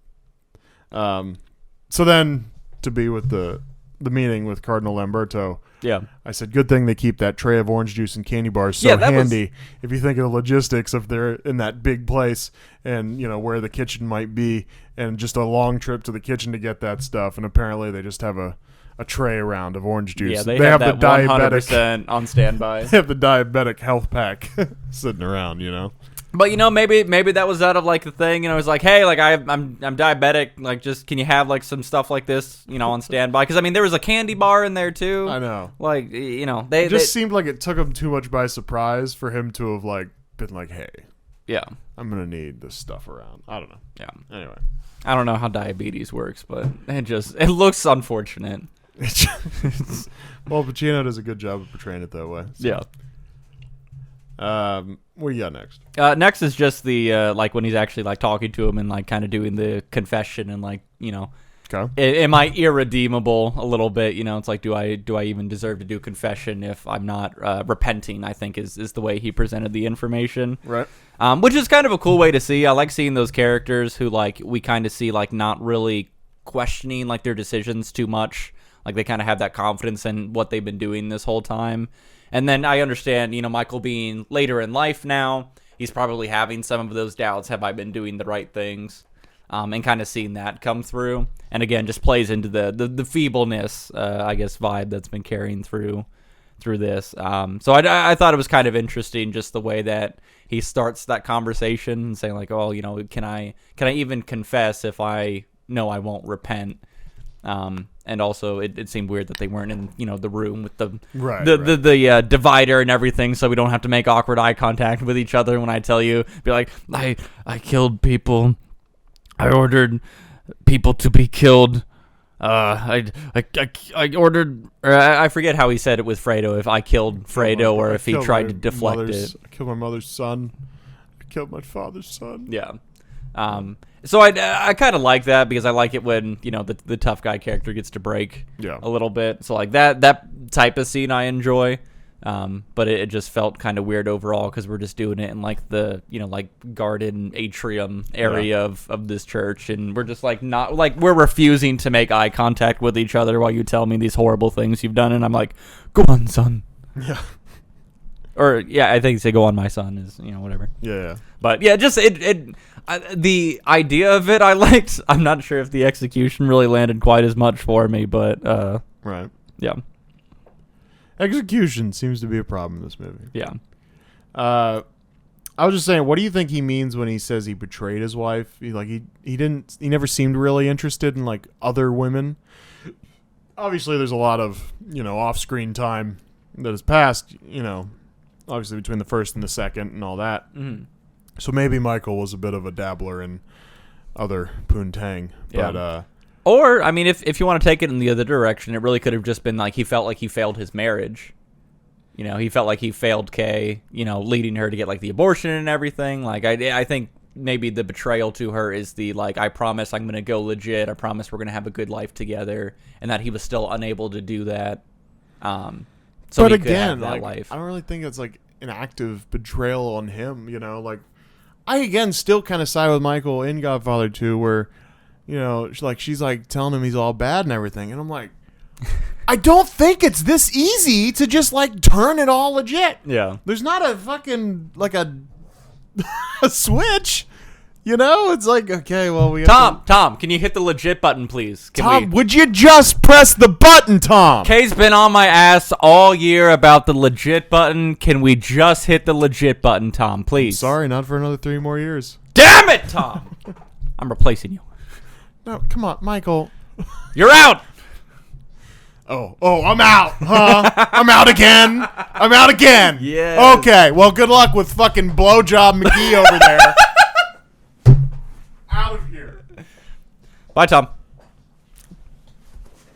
So then to be with the meeting with Cardinal Lamberto, Yeah. I said, good thing they keep that tray of orange juice and candy bars so Yeah, that handy. If you think of the logistics of they're in that big place and, where the kitchen might be and just a long trip to the kitchen to get that stuff. And apparently they just have a tray around of orange juice. Yeah, they have that the 100% on standby. They have the diabetic health pack sitting around, But maybe that was out of like the thing, it's like, hey, like I'm diabetic, like just can you have like some stuff like this, on standby? Because I mean there was a candy bar in there too. I know. Like It just seemed like it took him too much by surprise for him to have like been like, hey, yeah, I'm gonna need this stuff around. I don't know. Yeah. Anyway, I don't know how diabetes works, but it looks unfortunate. Well, Pacino does a good job of portraying it that way. So. Yeah. What do you got next? Next is just the like when he's actually like talking to him and like kind of doing the confession and like Okay. am I irredeemable a little bit? It's like do I even deserve to do confession if I'm not repenting? I think is the way he presented the information. Right. Which is kind of a cool way to see. I like seeing those characters who like we kind of see like not really questioning like their decisions too much. Like they kind of have that confidence in what they've been doing this whole time. And then I understand, Michael being later in life now, he's probably having some of those doubts. Have I been doing the right things? And kind of seeing that come through. And again, just plays into the feebleness, I guess, vibe that's been carrying through this. So I thought it was kind of interesting just the way that he starts that conversation and saying like, oh, can I even confess if I know I won't repent? And also, it seemed weird that they weren't in, the room with the divider and everything, so we don't have to make awkward eye contact with each other when I tell you, be like, I killed people. I ordered people to be killed. I ordered, or I forget how he said it with Fredo, if I killed Fredo or if he tried to deflect it. I killed my mother's son. I killed my father's son. Yeah. So I kind of like that because I like it when, the tough guy character gets to break a little bit. So like that type of scene I enjoy. But it just felt kind of weird overall because we're just doing it in like the, like garden atrium area of this church. And we're just like not like we're refusing to make eye contact with each other while you tell me these horrible things you've done. And I'm like, go on, son. Yeah. Or yeah, I think say go on, my son is whatever. Yeah. But yeah, just the idea of it I liked. I'm not sure if the execution really landed quite as much for me, but right. Yeah. Execution seems to be a problem in this movie. Yeah. I was just saying, what do you think he means when he says he betrayed his wife? He never seemed really interested in like other women. obviously there's a lot of, off-screen time that has passed, obviously between the first and the second and all that. Mm-hmm. So maybe Michael was a bit of a dabbler in other poontang. Yeah. But, Or, I mean, if you want to take it in the other direction, it really could have just been like he felt like he failed his marriage. He felt like he failed Kay, leading her to get, like, the abortion and everything. Like, I think maybe the betrayal to her is the, like, I promise I'm going to go legit. I promise we're going to have a good life together. And that he was still unable to do that. So but he could again, have that like, life. I don't really think it's, like, an active betrayal on him, Like, I, again, still kind of side with Michael in Godfather 2 where, she's, like, telling him he's all bad and everything. And I'm like... I don't think it's this easy to just, like, turn it all legit. Yeah. There's not a fucking, like, a switch. It's like, okay, well, we have Tom, can you hit the legit button, please? Tom, would you just press the button, Tom? Kay's been on my ass all year about the legit button. Can we just hit the legit button, Tom, please? Sorry, not for another 3 more years. Damn it, Tom! I'm replacing you. No, come on, Michael. You're out! Oh, I'm out, huh? I'm out again. Yes. Okay, well, good luck with fucking blowjob McGee over there. Out of here. Bye, Tom.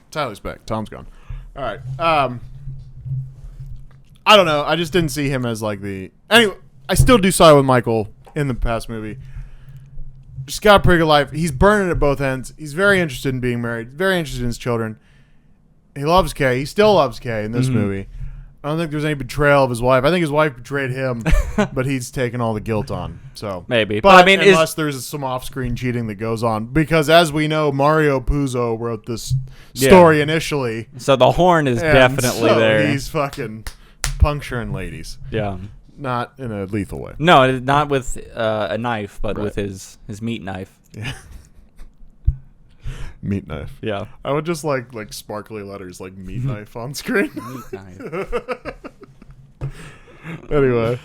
Tyler's back. Tom's gone. All right. I don't know. I just didn't see him as like the... Anyway, I still do side with Michael in the past movie. Just got a pretty good life. He's burning at both ends. He's very interested in being married. Very interested in his children. He loves Kay. He still loves Kay in this movie. I don't think there's any betrayal of his wife. I think his wife betrayed him, but he's taken all the guilt on. So maybe. But I mean, unless there's some off-screen cheating that goes on. Because as we know, Mario Puzo wrote this story initially. So the horn is definitely there. He's fucking puncturing ladies. Yeah. Not in a lethal way. No, not with a knife, but Right. with his meat knife. Yeah. Meat knife. Yeah. I would just like sparkly letters like meat knife on screen. Meat knife. Anyway.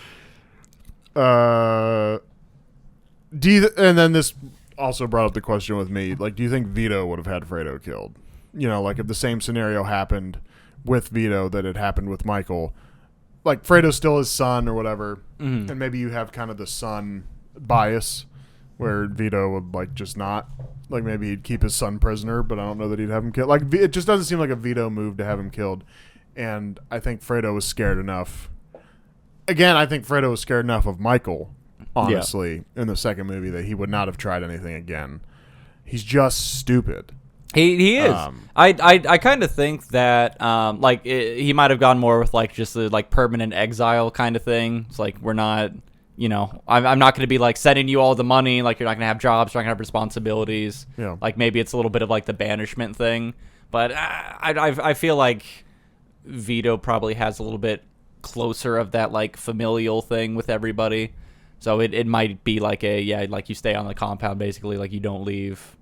And then this also brought up the question with me, like, do you think Vito would have had Fredo killed? Like if the same scenario happened with Vito that it happened with Michael, like Fredo's still his son or whatever, and maybe you have kind of the son bias where Vito would like just not, like maybe he'd keep his son prisoner, but I don't know that he'd have him killed. Like it just doesn't seem like a Vito move to have him killed, and I think Fredo was scared enough. Again, I think Fredo was scared enough of Michael, honestly, in the second movie that he would not have tried anything again. He's just stupid. He is. I kind of think that he might have gone more with like just the like permanent exile kind of thing. It's like we're not, I'm not going to be like sending you all the money. Like you're not going to have jobs, you're not going to have responsibilities. Yeah. Like maybe it's a little bit of like the banishment thing. But I feel like Vito probably has a little bit closer of that like familial thing with everybody. So it might be like like you stay on the compound basically, like you don't leave.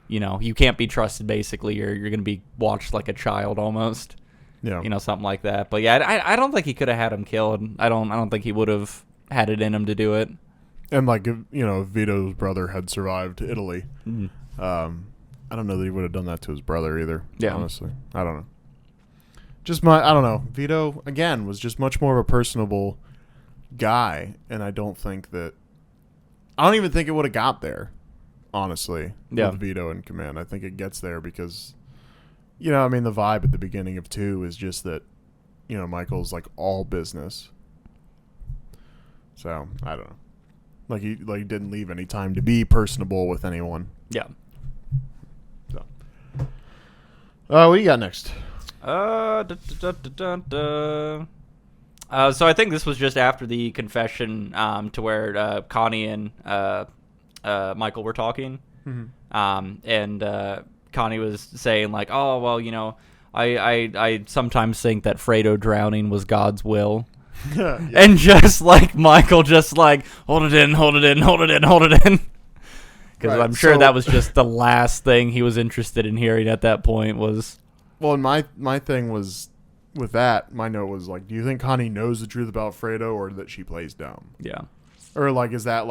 You can't be trusted basically. You're going to be watched like a child almost. Yeah. Something like that. But yeah, I don't think he could have had him killed. I don't think he would have had it in him to do it. And like if Vito's brother had survived Italy, I don't know that he would have done that to his brother either. Yeah. Honestly, I don't know. I don't know. Vito again was just much more of a personable guy, and I don't even think it would have got there. Honestly, with Vito in command, I think it gets there because, the vibe at the beginning of 2 is just that, Michael's like all business. So I don't know, like he didn't leave any time to be personable with anyone. Yeah. So, what do you got next? So I think this was just after the confession, to where Connie and Michael were talking, and Connie was saying like, "Oh well, I sometimes think that Fredo drowning was God's will," Yeah. and just like Michael, just like hold it in, because Right, I'm sure so- that was just the last thing he was interested in hearing at that point was. Well, and my thing was with that. My note was like, do you think Connie knows the truth about Fredo, or that she plays dumb? Yeah. Or like, is that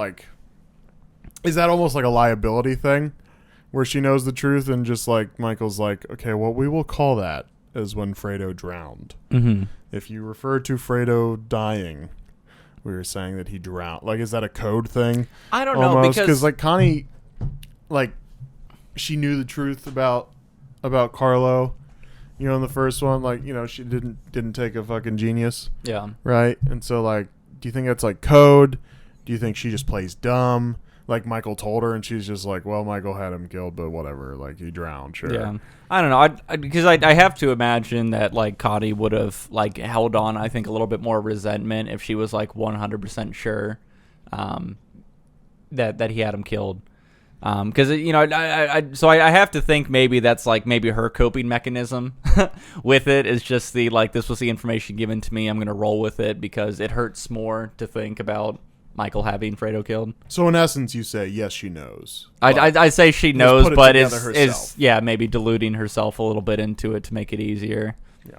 almost like a liability thing, where she knows the truth and just like Michael's like, okay, what we will call that is when Fredo drowned. Mm-hmm. If you refer to Fredo dying, we were saying that he drowned. Like, is that a code thing? I don't know, because like Connie, like, she knew the truth about Carlo. You know, in the first one, like, you know, she didn't take a fucking genius. Yeah. Right? And so, like, do you think that's, like, code? Do you think she just plays dumb? Like, Michael told her, and she's just like, well, Michael had him killed, but whatever. Like, he drowned, sure. Yeah. I don't know. Because I have to imagine that, like, Connie would have, like, held on, I think, a little bit more resentment if she was, like, 100% sure that he had him killed. Because, you know, I have to think maybe that's, like, maybe her coping mechanism with it is just the, like, this was the information given to me, I'm going to roll with it because it hurts more to think about Michael having Fredo killed. So, in essence, you say, yes, she knows. I say she knows, but is yeah, maybe deluding herself a little bit into it to make it easier. Yeah.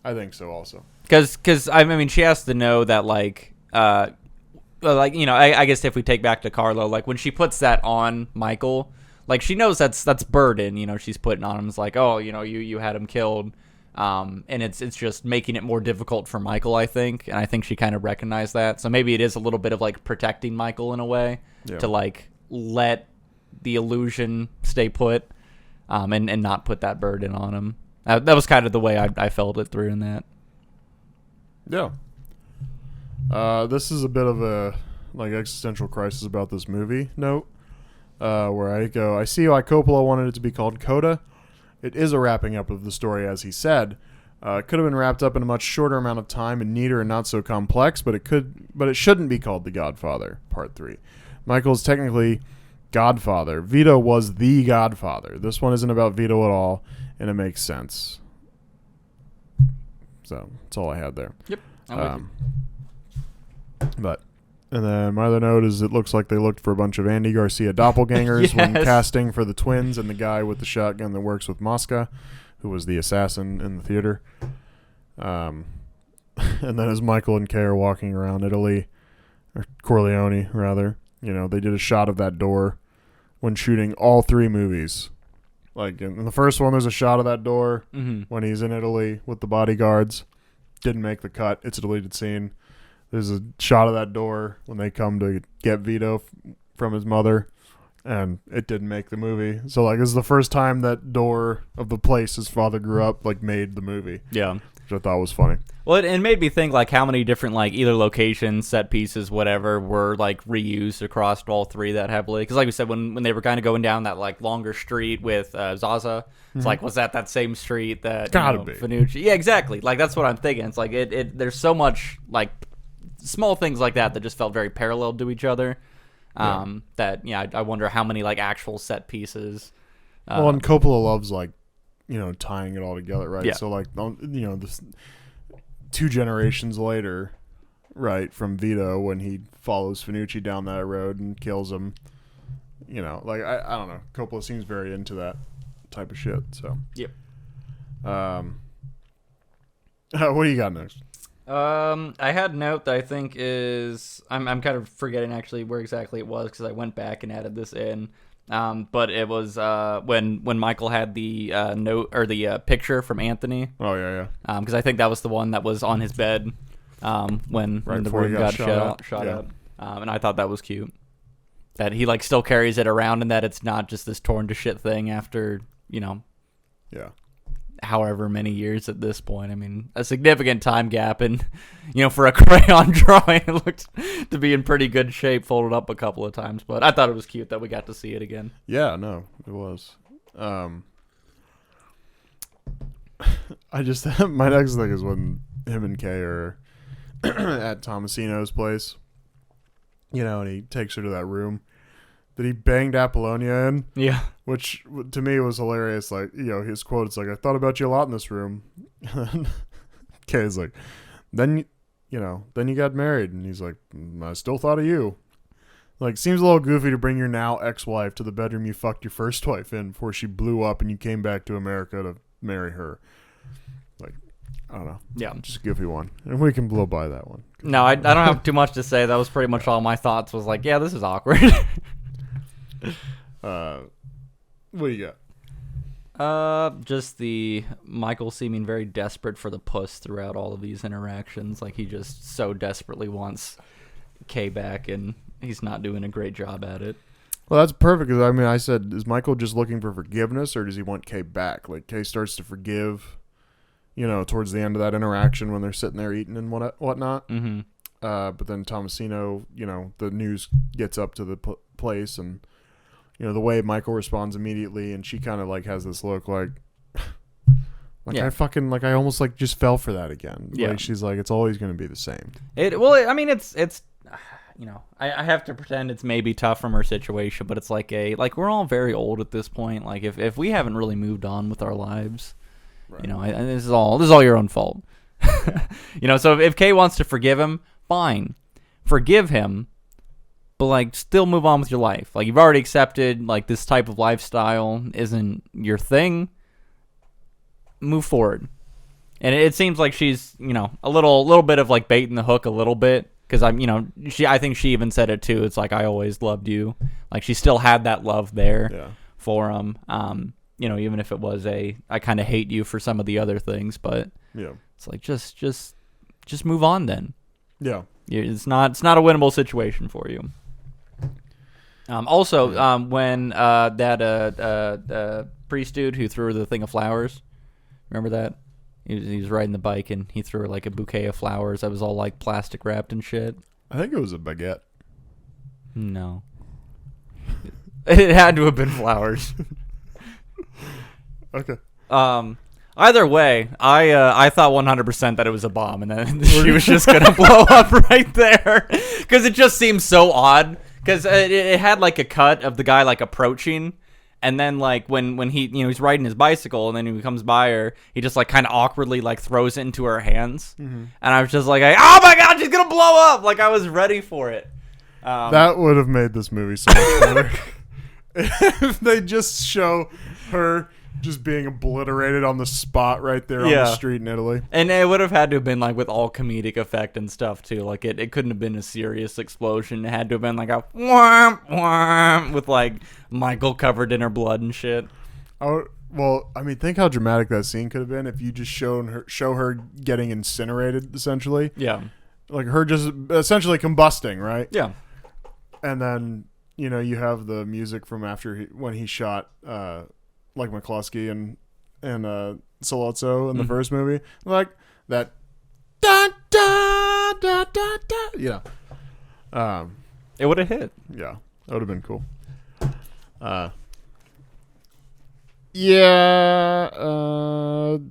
I think so also. Because, I mean, she has to know that, like, you know, I guess if we take back to Carlo, like when she puts that on Michael, like she knows that's burden, you know, she's putting on him. It's like, oh, you know, you had him killed, and it's just making it more difficult for Michael, I think, and I think she kind of recognized that. So maybe it is a little bit of like protecting Michael in a way to like let the illusion stay put, and not put that burden on him. That was kind of the way I felt it through in that. Yeah. This is a bit of a like existential crisis about this movie note, where I see why Coppola wanted it to be called Coda. It is a wrapping up of the story, as he said. It could have been wrapped up in a much shorter amount of time and neater and not so complex, but it shouldn't be called The Godfather Part 3. Michael's technically Godfather. Vito was the Godfather. This one isn't about Vito at all, and it makes sense. So that's all I had there. Yep. I'm with you. But, and then my other note is it looks like they looked for a bunch of Andy Garcia doppelgangers when casting for the twins and the guy with the shotgun that works with Mosca, who was the assassin in the theater. And then as Michael and Kay are walking around Italy, or Corleone, rather, you know, they did a shot of that door when shooting all three movies. Like, in the first one, there's a shot of that door when he's in Italy with the bodyguards. Didn't make the cut. It's a deleted scene. There's a shot of that door when they come to get Vito from his mother, and it didn't make the movie. So, like, this is the first time that door of the place his father grew up, like, made the movie. Yeah. Which I thought was funny. Well, it made me think, like, how many different, like, either locations, set pieces, whatever, were, like, reused across all three that heavily. Because, like we said, when they were kind of going down that, like, longer street with Zaza, it's like, was that same street that, Gotta be. Finucci? Yeah, exactly. Like, that's what I'm thinking. It's like, there's so much, like, small things like that just felt very parallel to each other. That, yeah, I wonder how many, like, actual set pieces. Well, and Coppola loves, like, you know, tying it all together, right? Yeah. So, like, you know, this 2 generations later, right, from Vito, when he follows Finucci down that road and kills him, you know, like, I don't know. Coppola seems very into that type of shit, so. Yep. What do you got next? I had a note that I think is I'm kind of forgetting actually where exactly it was because I went back and added this in. But it was when Michael had the note or the picture from Anthony. Oh yeah. Because I think that was the one that was on his bed when the room got shot up. And I thought that was cute. That he like still carries it around and that it's not just this torn to shit thing after, you know. Yeah. However many years at this point. I mean, a significant time gap, and you know, for a crayon drawing, it looked to be in pretty good shape, folded up a couple of times. But I thought it was cute that we got to see it again. Yeah, no, it was. I just my next thing is when him and Kay are at Tomasino's place, you know, and he takes her to that room that he banged Apollonia in. Yeah. Which, to me, was hilarious. Like, you know, his quote, it's like, I thought about you a lot in this room. Kay's like, then you got married. And he's like, I still thought of you. Like, seems a little goofy to bring your now ex-wife to the bedroom you fucked your first wife in before she blew up and you came back to America to marry her. Like, I don't know. Yeah. Just a goofy one. And we can blow by that one. No, I don't have too much to say. That was pretty much all my thoughts was like, yeah, this is awkward. What do you got? Just the Michael seeming very desperate for the puss throughout all of these interactions. Like he just so desperately wants Kay back, and he's not doing a great job at it. Well, that's perfect. Cause, I mean, I said, is Michael just looking for forgiveness, or does he want Kay back? Like Kay starts to forgive, towards the end of that interaction when they're sitting there eating and whatnot. Mm-hmm. But then Tomasino, the news gets up to the place, and the way Michael responds immediately, and she kind of like has this look like Yeah. I almost like just fell for that again. Yeah. Like she's like, it's always going to be the same. I mean, it's I have to pretend it's maybe tough from her situation, but it's like we're all very old at this point. Like if we haven't really moved on with our lives, Right. this is all your own fault. So if Kay wants to forgive him, fine, forgive him. But, like, still move on with your life. Like, you've already accepted, like, this type of lifestyle isn't your thing. Move forward. And it seems like she's, a little bit of, like, baiting the hook a little bit. Because, I think she even said it, too. It's like, I always loved you. Like, she still had that love there for him. Even if it was I kind of hate you for some of the other things. But it's like, just move on then. Yeah. It's not a winnable situation for you. When that priest dude who threw her the thing of flowers, remember that? He was riding the bike and he threw her like a bouquet of flowers that was all like plastic wrapped and shit. I think it was a baguette. No. It had to have been flowers. Okay. Either way, I thought 100% that it was a bomb, and then she was just gonna blow up right there, because it just seemed so odd. Because it had like a cut of the guy like approaching, and then like when he he's riding his bicycle, and then he comes by her, he just like kind of awkwardly like throws it into her hands, and I was just like, oh my god, she's gonna blow up! Like I was ready for it. That would have made this movie so much better if they just show her just being obliterated on the spot right there on the street in Italy. And it would have had to have been like with all comedic effect and stuff too. Like it couldn't have been a serious explosion. It had to have been like a whomp whomp with like Michael covered in her blood and shit. Well, I mean, think how dramatic that scene could have been if you just show her getting incinerated, essentially. Yeah. Like her just essentially combusting, right? Yeah. And then, you have the music from when he shot like McCluskey and Solozzo in the first movie, like that da da da da da. It would have hit. Yeah, that would have been cool.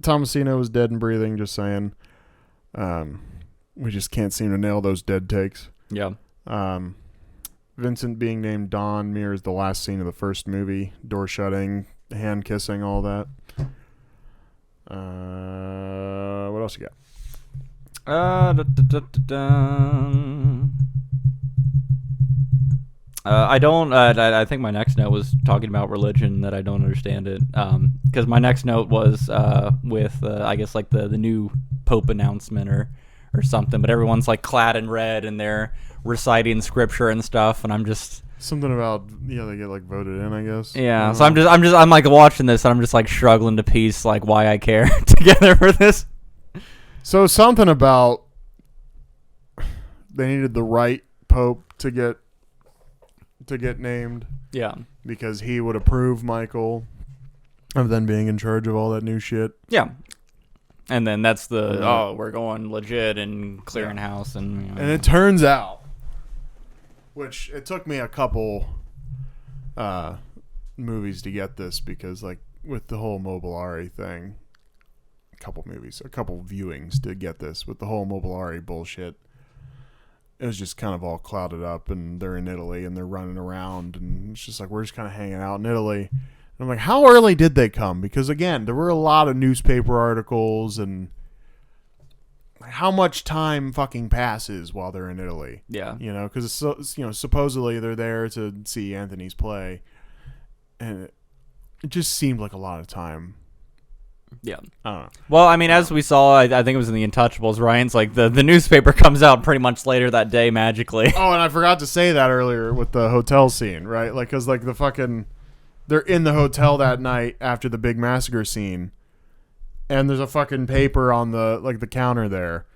Tomasino was dead and breathing. Just saying. We just can't seem to nail those dead takes. Yeah. Vincent being named Don mirrors the last scene of the first movie. Door shutting. Hand kissing, all that. What else you got? I don't. I think my next note was talking about religion, that I don't understand it. Because my next note was with I guess like the new Pope announcement or something. But everyone's like clad in red and they're reciting scripture and stuff, and I'm just. Something about they get like voted in, I guess. Yeah, so I'm like watching this and I'm just like struggling to piece like why I care together for this. So something about they needed the right pope to get named. Yeah. Because he would approve Michael of then being in charge of all that new shit. Yeah. And then that's we're going legit and clearing house and And it turns out, which it took me a couple movies to get this, because like with the whole Mobilari thing, a couple viewings to get this with the whole Mobilari bullshit. It was just kind of all clouded up, and they're in Italy and they're running around, and it's just like we're just kind of hanging out in Italy. And I'm like, how early did they come? Because again, there were a lot of newspaper articles, and how much time fucking passes while they're in Italy? Yeah. Because supposedly they're there to see Anthony's play, and it just seemed like a lot of time. Yeah. I don't know. Well, I mean, as we saw, I think it was in the Untouchables, Ryan's like the newspaper comes out pretty much later that day magically. Oh, and I forgot to say that earlier with the hotel scene, right? Like, because like the fucking they're in the hotel that night after the big massacre scene, and there's a fucking paper on the counter there,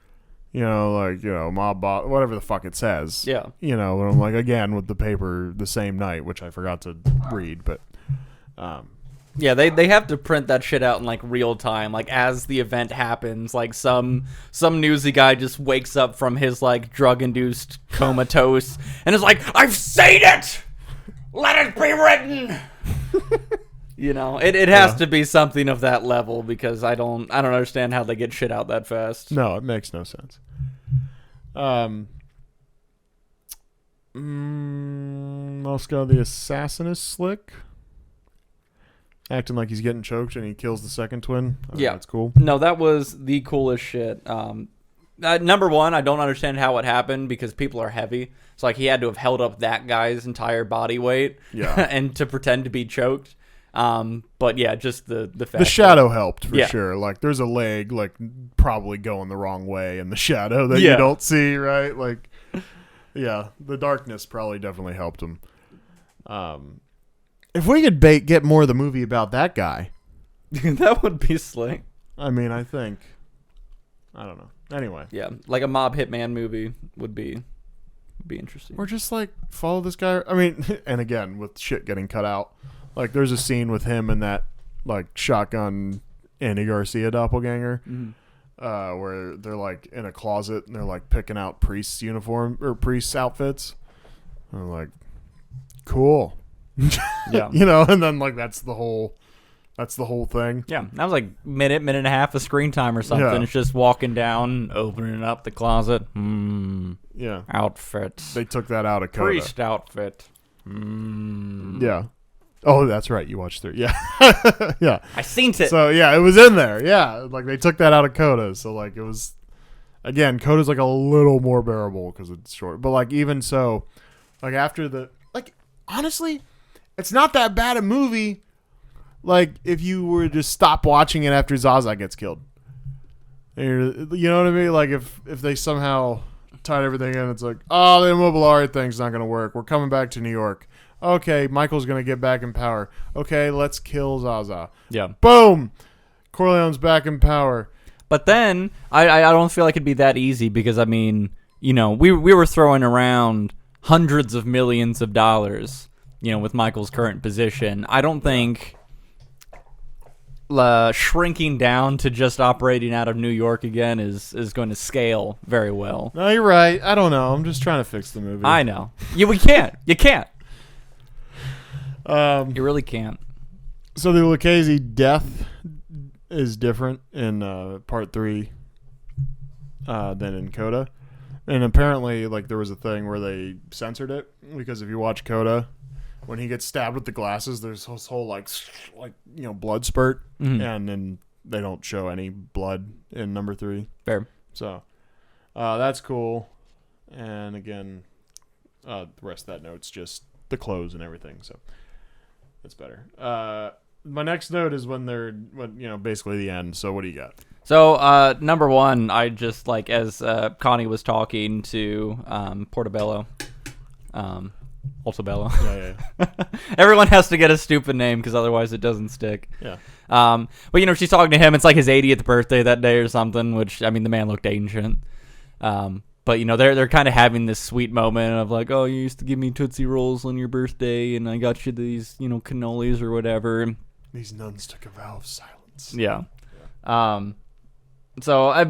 mob boss, whatever the fuck it says. Yeah. And I'm like, again, with the paper the same night, which I forgot to read, but Yeah, they have to print that shit out in like real time, like as the event happens. Like some newsy guy just wakes up from his like drug-induced comatose and is like, "I've seen it. Let it be written." It has to be something of that level because I don't understand how they get shit out that fast. no, it makes no sense. Moscow the assassin is slick. Acting like he's getting choked and he kills the second twin. Yeah. That's cool. No, that was the coolest shit. Number one, I don't understand how it happened because people are heavy. So like he had to have held up that guy's entire body weight, Yeah. and to pretend to be choked. But yeah, just the fact The shadow helped for Yeah. sure. Like there's a leg like probably going the wrong way in the shadow that Yeah. you don't see, right? Like, yeah, the darkness probably definitely helped him. If we could get more of the movie about that guy, that would be slick. I mean, I think, I don't know. Anyway, Yeah, like a mob hitman movie would be interesting. or just like follow this guy. I mean, and again with shit getting cut out, like there's a scene with him and that like shotgun Andy Garcia doppelganger, where they're like in a closet and they're like picking out priests' uniform or priests' outfits. And I'm like, cool. Yeah. And then like that's the whole thing. Yeah, that was like minute and a half of screen time or something. Yeah. It's just walking down, opening up the closet. Yeah, Outfits. they took that out of Coda. Priest outfit. Yeah. Oh, that's right. You watched it. Yeah. Yeah. I seen it. So yeah, it was in there. Yeah, like they took that out of Coda. So like it was, again, Coda's like a little more bearable because it's short. But like even so, like after honestly, it's not that bad a movie. Like if you were to stop watching it after Zaza gets killed, you know what I mean? Like if they somehow tied everything in, it's like, oh, the Immobiliare thing's not gonna work. We're coming back to New York. Okay, Michael's gonna get back in power. Okay, let's kill Zaza. Yeah. Boom, Corleone's back in power. But then I don't feel like it'd be that easy because I mean, we were throwing around hundreds of millions of dollars, with Michael's current position. I don't think shrinking down to just operating out of New York again is going to scale very well. No, you're right. I don't know. I'm just trying to fix the movie. I know. We can't. You can't. You really can't. So the Lucchese death is different in part 3 than in Coda. And apparently, like, there was a thing where they censored it because if you watch Coda, when he gets stabbed with the glasses, there's this whole like blood spurt, and then they don't show any blood in number 3. Fair. So that's cool. And again, the rest of that note's just the clothes and everything. So that's better. My next note is when basically the end. So what do you got? So, number one, I just, like, as Connie was talking to Portobello, Altobello. Yeah. Everyone has to get a stupid name because otherwise it doesn't stick. Yeah. But, she's talking to him. It's like his 80th birthday that day or something, which, I mean, the man looked ancient. But, they're kind of having this sweet moment of like, oh, you used to give me Tootsie Rolls on your birthday, and I got you these, cannolis or whatever. These nuns took a vow of silence. Yeah. But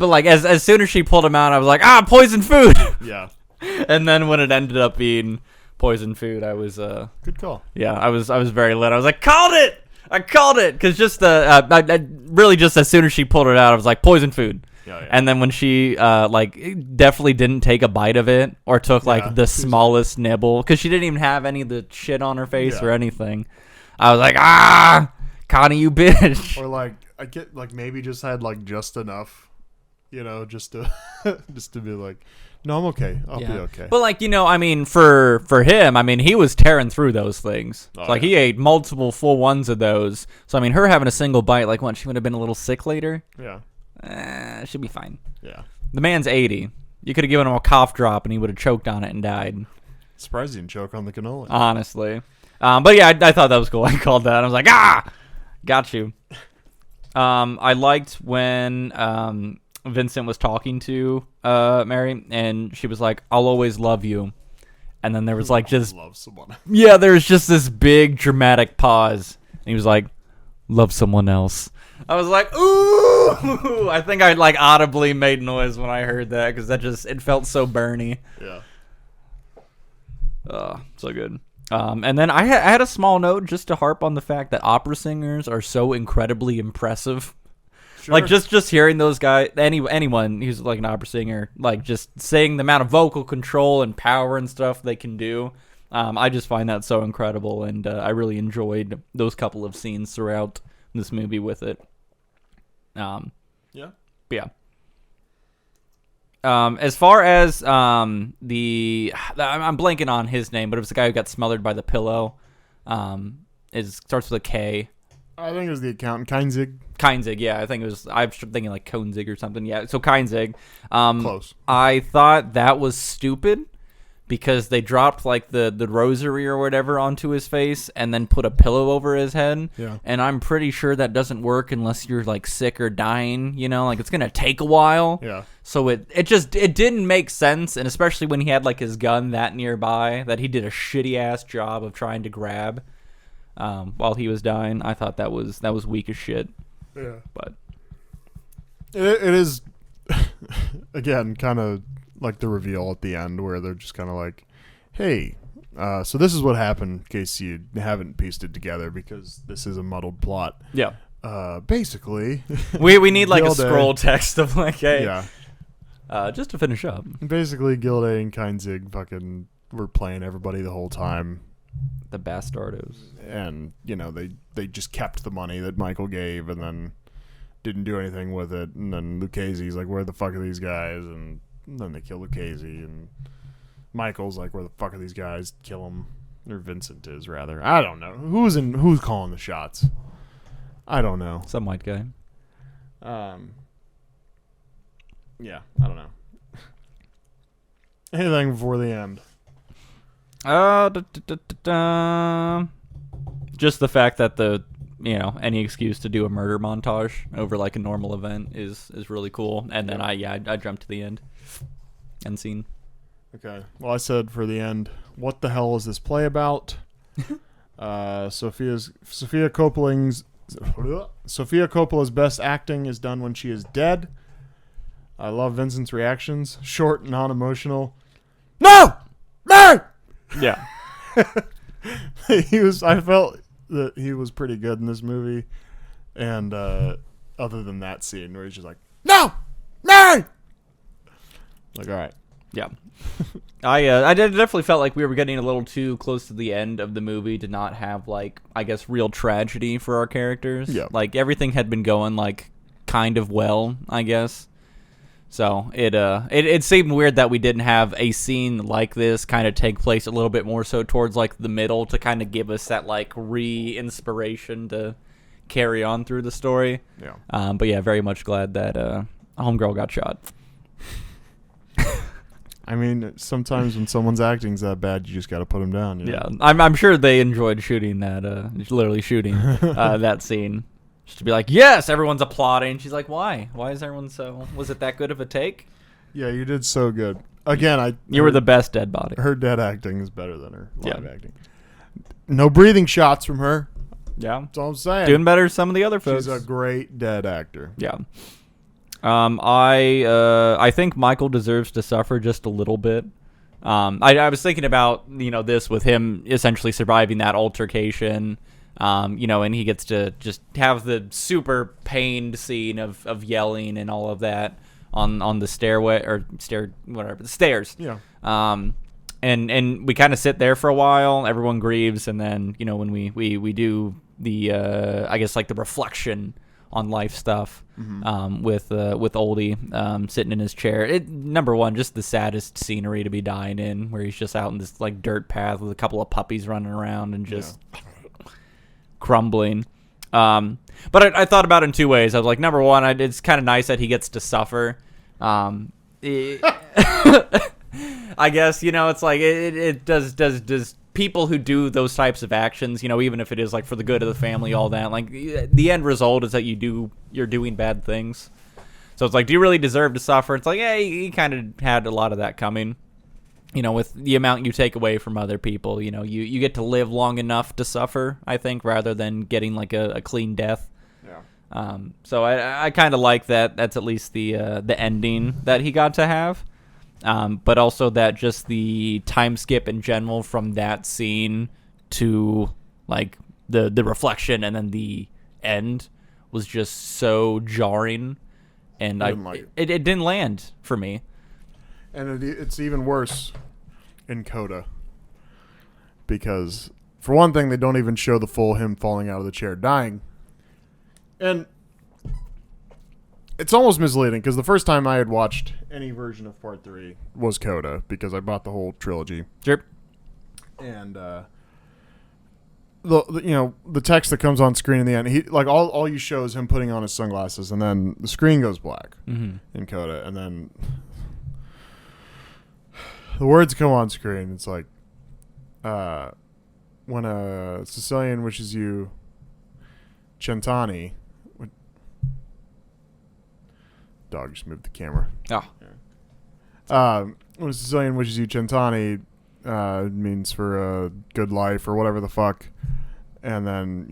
like as soon as she pulled him out, I was like, poison food. Yeah. And then when it ended up being poison food, I was Good call. yeah, I was very lit. I was like, I called it because just I really just as soon as she pulled it out, I was like, poison food. Yeah. And then when she definitely didn't take a bite of it or took like the smallest nibble because she didn't even have any of the shit on her face or anything, I was like, Connie, you bitch. Or like I get like maybe just had like just enough, just to just to be like, no, I'm okay. I'll be okay. But like I mean, for him, I mean, he was tearing through those things. Oh, So, like he ate multiple full ones of those. So I mean, her having a single bite, like what, she would have been a little sick later. Yeah. She'd be fine. Yeah. The man's 80. You could have given him a cough drop and he would have choked on it and died. Surprised he didn't choke on the cannoli. Honestly. But yeah, I thought that was cool. I called that. I was like, got you. I liked when Vincent was talking to Mary, and she was like, "I'll always love you," and then there was like just love someone. yeah, there was just this big dramatic pause, and he was like, "Love someone else." I was like, "Ooh!" I think I like audibly made noise when I heard that because it felt so Bernie. Yeah. So good. And then I had a small note just to harp on the fact that opera singers are so incredibly impressive. Sure. Like just hearing those guys, anyone who's like an opera singer, like just saying the amount of vocal control and power and stuff they can do. I just find that so incredible, and I really enjoyed those couple of scenes throughout this movie with it. Yeah. But yeah. As far as I'm blanking on his name, but it was the guy who got smothered by the pillow. It starts with a K. I think it was the accountant, Keinzig. Keinzig, yeah. I was thinking like Koenzig or something. Yeah, so Keinzig. Close. I thought that was stupid because they dropped like the rosary or whatever onto his face and then put a pillow over his head. Yeah. And I'm pretty sure that doesn't work unless you're like sick or dying, like it's going to take a while. Yeah. So it didn't make sense, and especially when he had like his gun that nearby that he did a shitty ass job of trying to grab while he was dying. I thought that was weak as shit. Yeah. But it is again kind of like the reveal at the end where they're just kind of like, hey, so this is what happened in case you haven't pieced it together because this is a muddled plot. yeah. Basically, We need like a Gilday. scroll text of like, hey, yeah. just to finish up. Basically, Gilday and Keinzig fucking were playing everybody the whole time. The Bastardos. And, they just kept the money that Michael gave and then didn't do anything with it. And then Lucchese's like, where the fuck are these guys? And then they kill Lucchese. And Michael's like, where the fuck are these guys? Kill him. Or Vincent is, rather. I don't know. Who's calling the shots? I don't know. Some white guy. Yeah, I don't know. Anything before the end? Just the fact that any excuse to do a murder montage over like a normal event is really cool. And then I jumped to the end scene. Okay. Well, I said for the end, what the hell is this play about? Sofia Coppola's best acting is done when she is dead. I love Vincent's reactions. Short, non-emotional. No! No! Yeah. I felt that he was pretty good in this movie. And other than that scene where he's just like, no! No! Like, all right. Yeah. I definitely felt like we were getting a little too close to the end of the movie to not have, like, I guess, real tragedy for our characters. Yeah. Like, everything had been going, like, kind of well, I guess. So, it seemed weird that we didn't have a scene like this kind of take place a little bit more so towards, like, the middle to kind of give us that, like, re-inspiration to carry on through the story. Yeah. But, yeah, very much glad that Homegirl got shot. I mean, sometimes when someone's acting's that bad, you just got to put them down. Yeah, I'm sure they enjoyed shooting that, literally shooting that scene. Just to be like, yes, everyone's applauding. She's like, why? Why is everyone so... Was it that good of a take? Yeah, you did so good. Again, You were the best dead body. Her dead acting is better than her live Yeah. acting. No breathing shots from her. Yeah. That's all I'm saying. Doing better than some of the other folks. She's a great dead actor. Yeah. I think Michael deserves to suffer just a little bit. I was thinking about, this with him essentially surviving that altercation, and he gets to just have the super pained scene of yelling and all of that on the stairway or the stairs. Yeah. And we kind of sit there for a while. Everyone grieves, and then when we do the I guess like the reflection on life stuff with Oldie sitting in his chair. Number one, just the saddest scenery to be dying in, where he's just out in this like dirt path with a couple of puppies running around and just crumbling. But I thought about it in two ways. I was like, number one, it's kind of nice that he gets to suffer. I guess it's like it does people who do those types of actions, even if it is like for the good of the family, all that, like the end result is that you're doing bad things. So it's like, do you really deserve to suffer? It's like, yeah, he kind of had a lot of that coming. With the amount you take away from other people, you get to live long enough to suffer, I think, rather than getting like a clean death. Yeah. So I kind of like that. That's at least the ending that he got to have. But also that just the time skip in general from that scene to like the reflection and then the end was just so jarring, and it didn't land for me. And it's even worse in Coda because, for one thing, they don't even show the full him falling out of the chair dying. And it's almost misleading because the first time I had watched any version of Part 3 was Coda because I bought the whole trilogy. Sure. And the text that comes on screen in the end, he like all you show is him putting on his sunglasses, and then the screen goes black in Coda, and then the words come on screen. It's like, when a Sicilian wishes you Cent'anni. Dog just moved the camera. Oh. Yeah. When a Sicilian wishes you Cent'anni, it means for a good life or whatever the fuck. And then,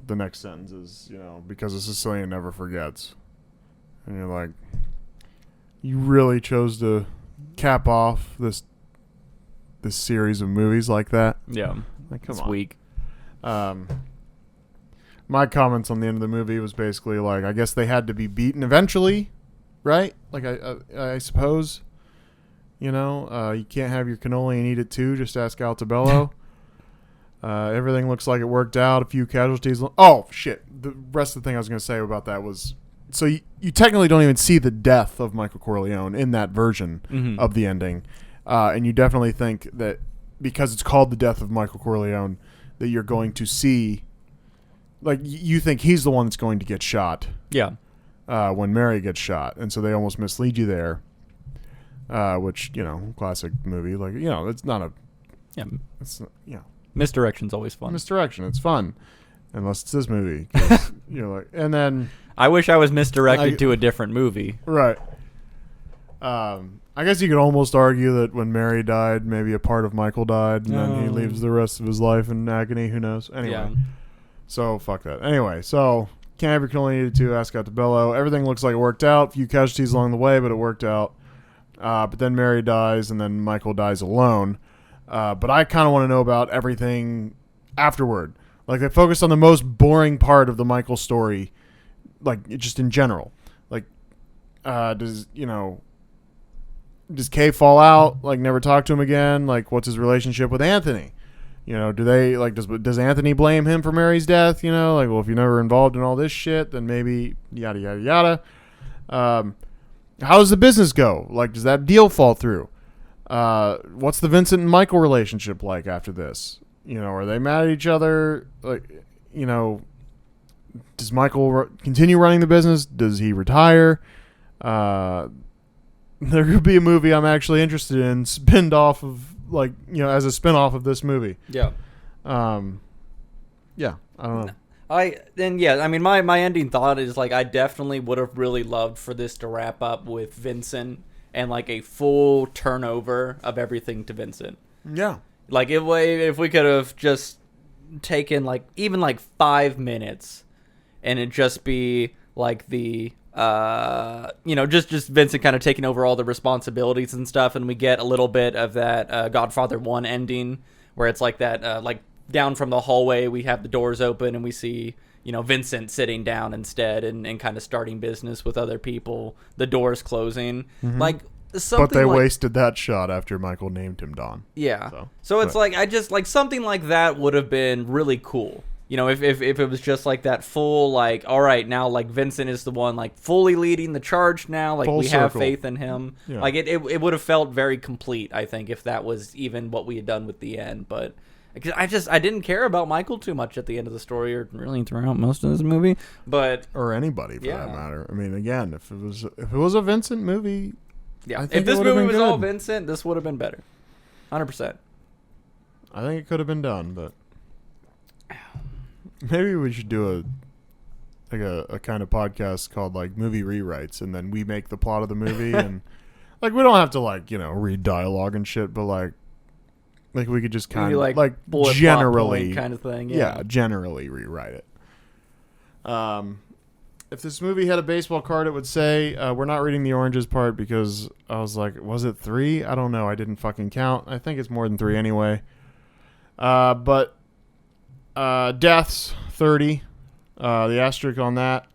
the next sentence is, because a Sicilian never forgets. And you're like, you really chose to cap off this series of movies like that? Yeah. Like, come it's on. weak. My comments on the end of the movie was basically like, I guess they had to be beaten eventually, right? Like, I suppose, you can't have your cannoli and eat it too. Just ask Altobello. Everything looks like it worked out. A few casualties. Oh, shit. The rest of the thing I was going to say about that was, so you technically don't even see the death of Michael Corleone in that version of the ending. And you definitely think that because it's called The Death of Michael Corleone, that you're going to see, like, you think he's the one that's going to get shot. Yeah. When Mary gets shot. And so they almost mislead you there. Which, classic movie. Like, it's not a... Yeah. It's, Misdirection's always fun. Misdirection. It's fun. Unless it's this movie. 'Cause, like... And then... I wish I was misdirected to a different movie. Right. I guess you could almost argue that when Mary died, maybe a part of Michael died, and then he leaves the rest of his life in agony. Who knows? Anyway. Yeah. So, fuck that. Anyway, so... Can't have your cannoli needed to. Ask Altobello. Everything looks like it worked out. Few casualties along the way, but it worked out. But then Mary dies, and then Michael dies alone. But I kind of want to know about everything afterward. Like, they focused on the most boring part of the Michael story, like, just in general. Like, does Kay fall out? Like, never talk to him again? Like, what's his relationship with Anthony? Do they, like, does Anthony blame him for Mary's death? Like, well, if you're never involved in all this shit, then maybe yada, yada, yada. How does the business go? Like, does that deal fall through? What's the Vincent and Michael relationship like after this? Are they mad at each other? Like, does Michael continue running the business? Does he retire? There could be a movie I'm actually interested in, spinned off of, like, as a spin-off of this movie. Yeah. Yeah, I don't know. My ending thought is, like, I definitely would have really loved for this to wrap up with Vincent and, like, a full turnover of everything to Vincent. Yeah. Like, if we could have just taken, like, even, like, 5 minutes and it just be, like, the... just Vincent kind of taking over all the responsibilities and stuff, and we get a little bit of that Godfather 1 ending where it's like that, like, down from the hallway we have the doors open and we see, Vincent sitting down instead and kind of starting business with other people, the doors closing. Mm-hmm. Like, something but they like, wasted that shot after Michael named him Don. Yeah. So it's like, I just, like, something like that would have been really cool. If it was just like that full, like, all right, now, like, Vincent is the one, like, fully leading the charge now, like, Full we have circle. faith in him. Yeah. Like, it would have felt very complete, I think, if that was even what we had done with the end. But I didn't care about Michael too much at the end of the story, or really throughout most of this movie. But or anybody for that matter. I mean, again, if it was a Vincent movie, yeah, I think if this it would've movie been was all good. Vincent, this would have been better, 100%. I think it could have been done, but maybe we should do a kind of podcast called like movie rewrites, and then we make the plot of the movie, and like we don't have to like read dialogue and shit, but like we could just kind of like bullet generally point kind of thing. Yeah, generally rewrite it. If this movie had a baseball card, it would say, we're not reading the oranges part because I was like, was it 3? I don't know. I didn't fucking count. I think it's more than 3 anyway. But deaths, 30. The asterisk on that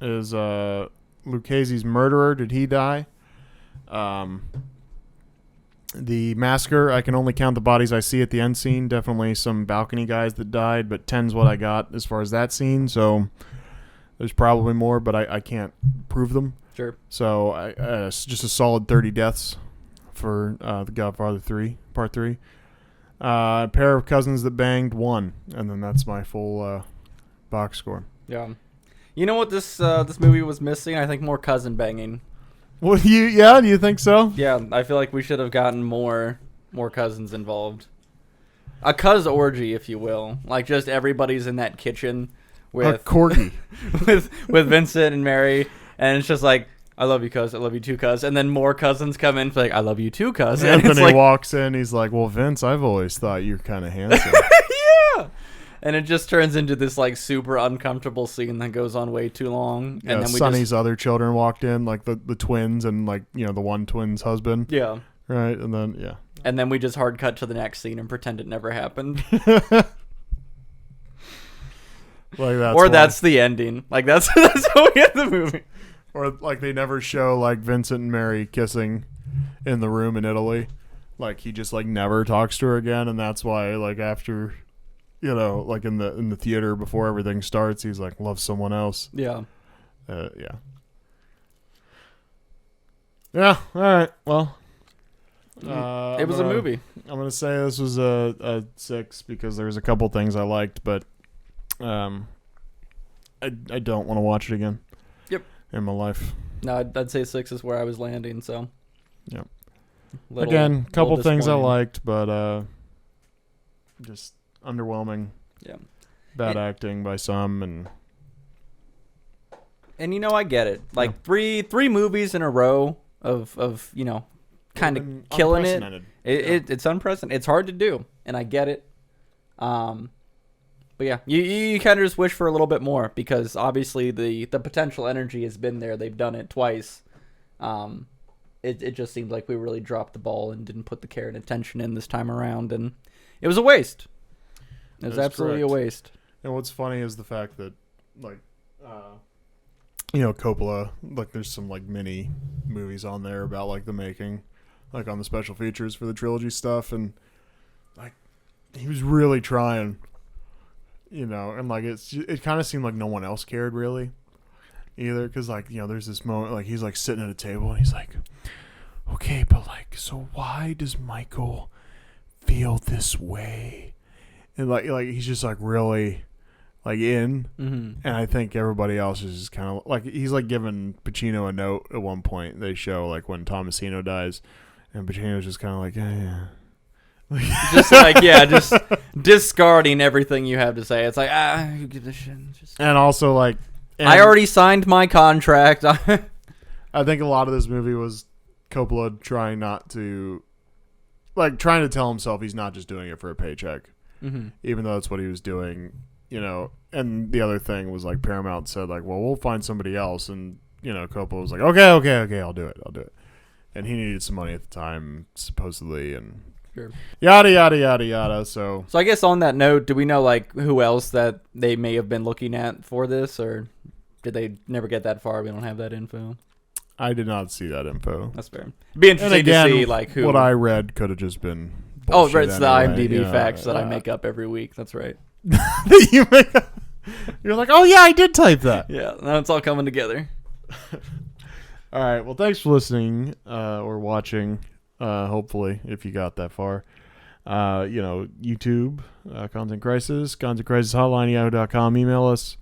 is Lucchese's murderer. Did he die? The massacre, I can only count the bodies I see at the end scene. Definitely some balcony guys that died, but 10's what I got as far as that scene. So there's probably more, but I can't prove them. Sure. So it's just a solid 30 deaths for The Godfather 3, Part 3. A pair of cousins that banged, 1. And then that's my full box score. Yeah. You know what this movie was missing? I think more cousin banging. Well, do you think so? Yeah, I feel like we should have gotten more cousins involved. A cuz orgy, if you will. Like just everybody's in that kitchen with Corgi. with Vincent and Mary, and it's just like, I love you, cuz. I love you too, cuz. And then more cousins come in, like, I love you too, cuz. And Anthony like, walks in. He's like, well, Vince, I've always thought you're kind of handsome. yeah. And it just turns into this like super uncomfortable scene that goes on way too long. Yeah, And then Sonny's other children walked in, like the twins and like the one twin's husband. Yeah. Right, and then yeah. And then we just hard cut to the next scene and pretend it never happened. Like that's or that's the ending. Like that's how we end the movie. Or like they never show like Vincent and Mary kissing in the room in Italy. Like he just like never talks to her again, and that's why like after like in the theater before everything starts, he's like loves someone else. Yeah. Yeah. Yeah. All right. Well, it was a movie. I'm gonna say this was a 6 because there's a couple things I liked, but I don't want to watch it again. Yep. In my life. No, I'd say 6 is where I was landing. So. Yep. Again, couple things I liked, but just underwhelming. Yeah. Bad acting by some, and I get it. Like three movies in a row of kind of killing it. It's unprecedented. It's hard to do, and I get it. But yeah, you kind of just wish for a little bit more because obviously the potential energy has been there. They've done it twice. It just seemed like we really dropped the ball and didn't put the care and attention in this time around, and it was a waste. It was absolutely correct. A waste. And what's funny is the fact that like Coppola, like there's some like mini movies on there about like the making, like on the special features for the trilogy stuff, and like he was really trying, and like it kind of seemed like no one else cared really either, because like there's this moment like he's like sitting at a table and he's like, okay, but like so why does Michael feel this way? And like he's just like really like in, and I think everybody else is just kind of like he's like giving Pacino a note at one point. They show like when Tomasino dies, and Pacino's just kind of like yeah. Just like just discarding everything you have to say. It's like who gives a shit? And also like I already signed my contract. I think a lot of this movie was Coppola trying to tell himself he's not just doing it for a paycheck. Even though that's what he was doing, and the other thing was like Paramount said like, well, we'll find somebody else, and Coppola was like, okay, I'll do it, and he needed some money at the time supposedly, and sure. Yada yada yada yada. So I guess on that note, do we know like who else that they may have been looking at for this, or did they never get that far? We don't have that info. I did not see that info. That's fair. It'd be interesting again, to see like who. What I read could have just been. Oh, right, it's anyway. the IMDb facts that I make up every week. That's right. You're like, oh yeah, I did type that. Yeah, now it's all coming together. All right. Well, thanks for listening or watching. Hopefully, if you got that far, YouTube, Content Crisis Hotline, yahoo.com. Email us.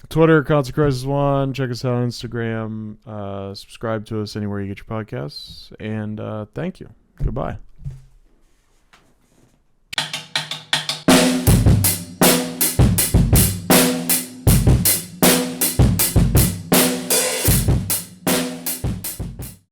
Twitter, Content Crisis 1. Check us out on Instagram. Subscribe to us anywhere you get your podcasts. And thank you. Goodbye.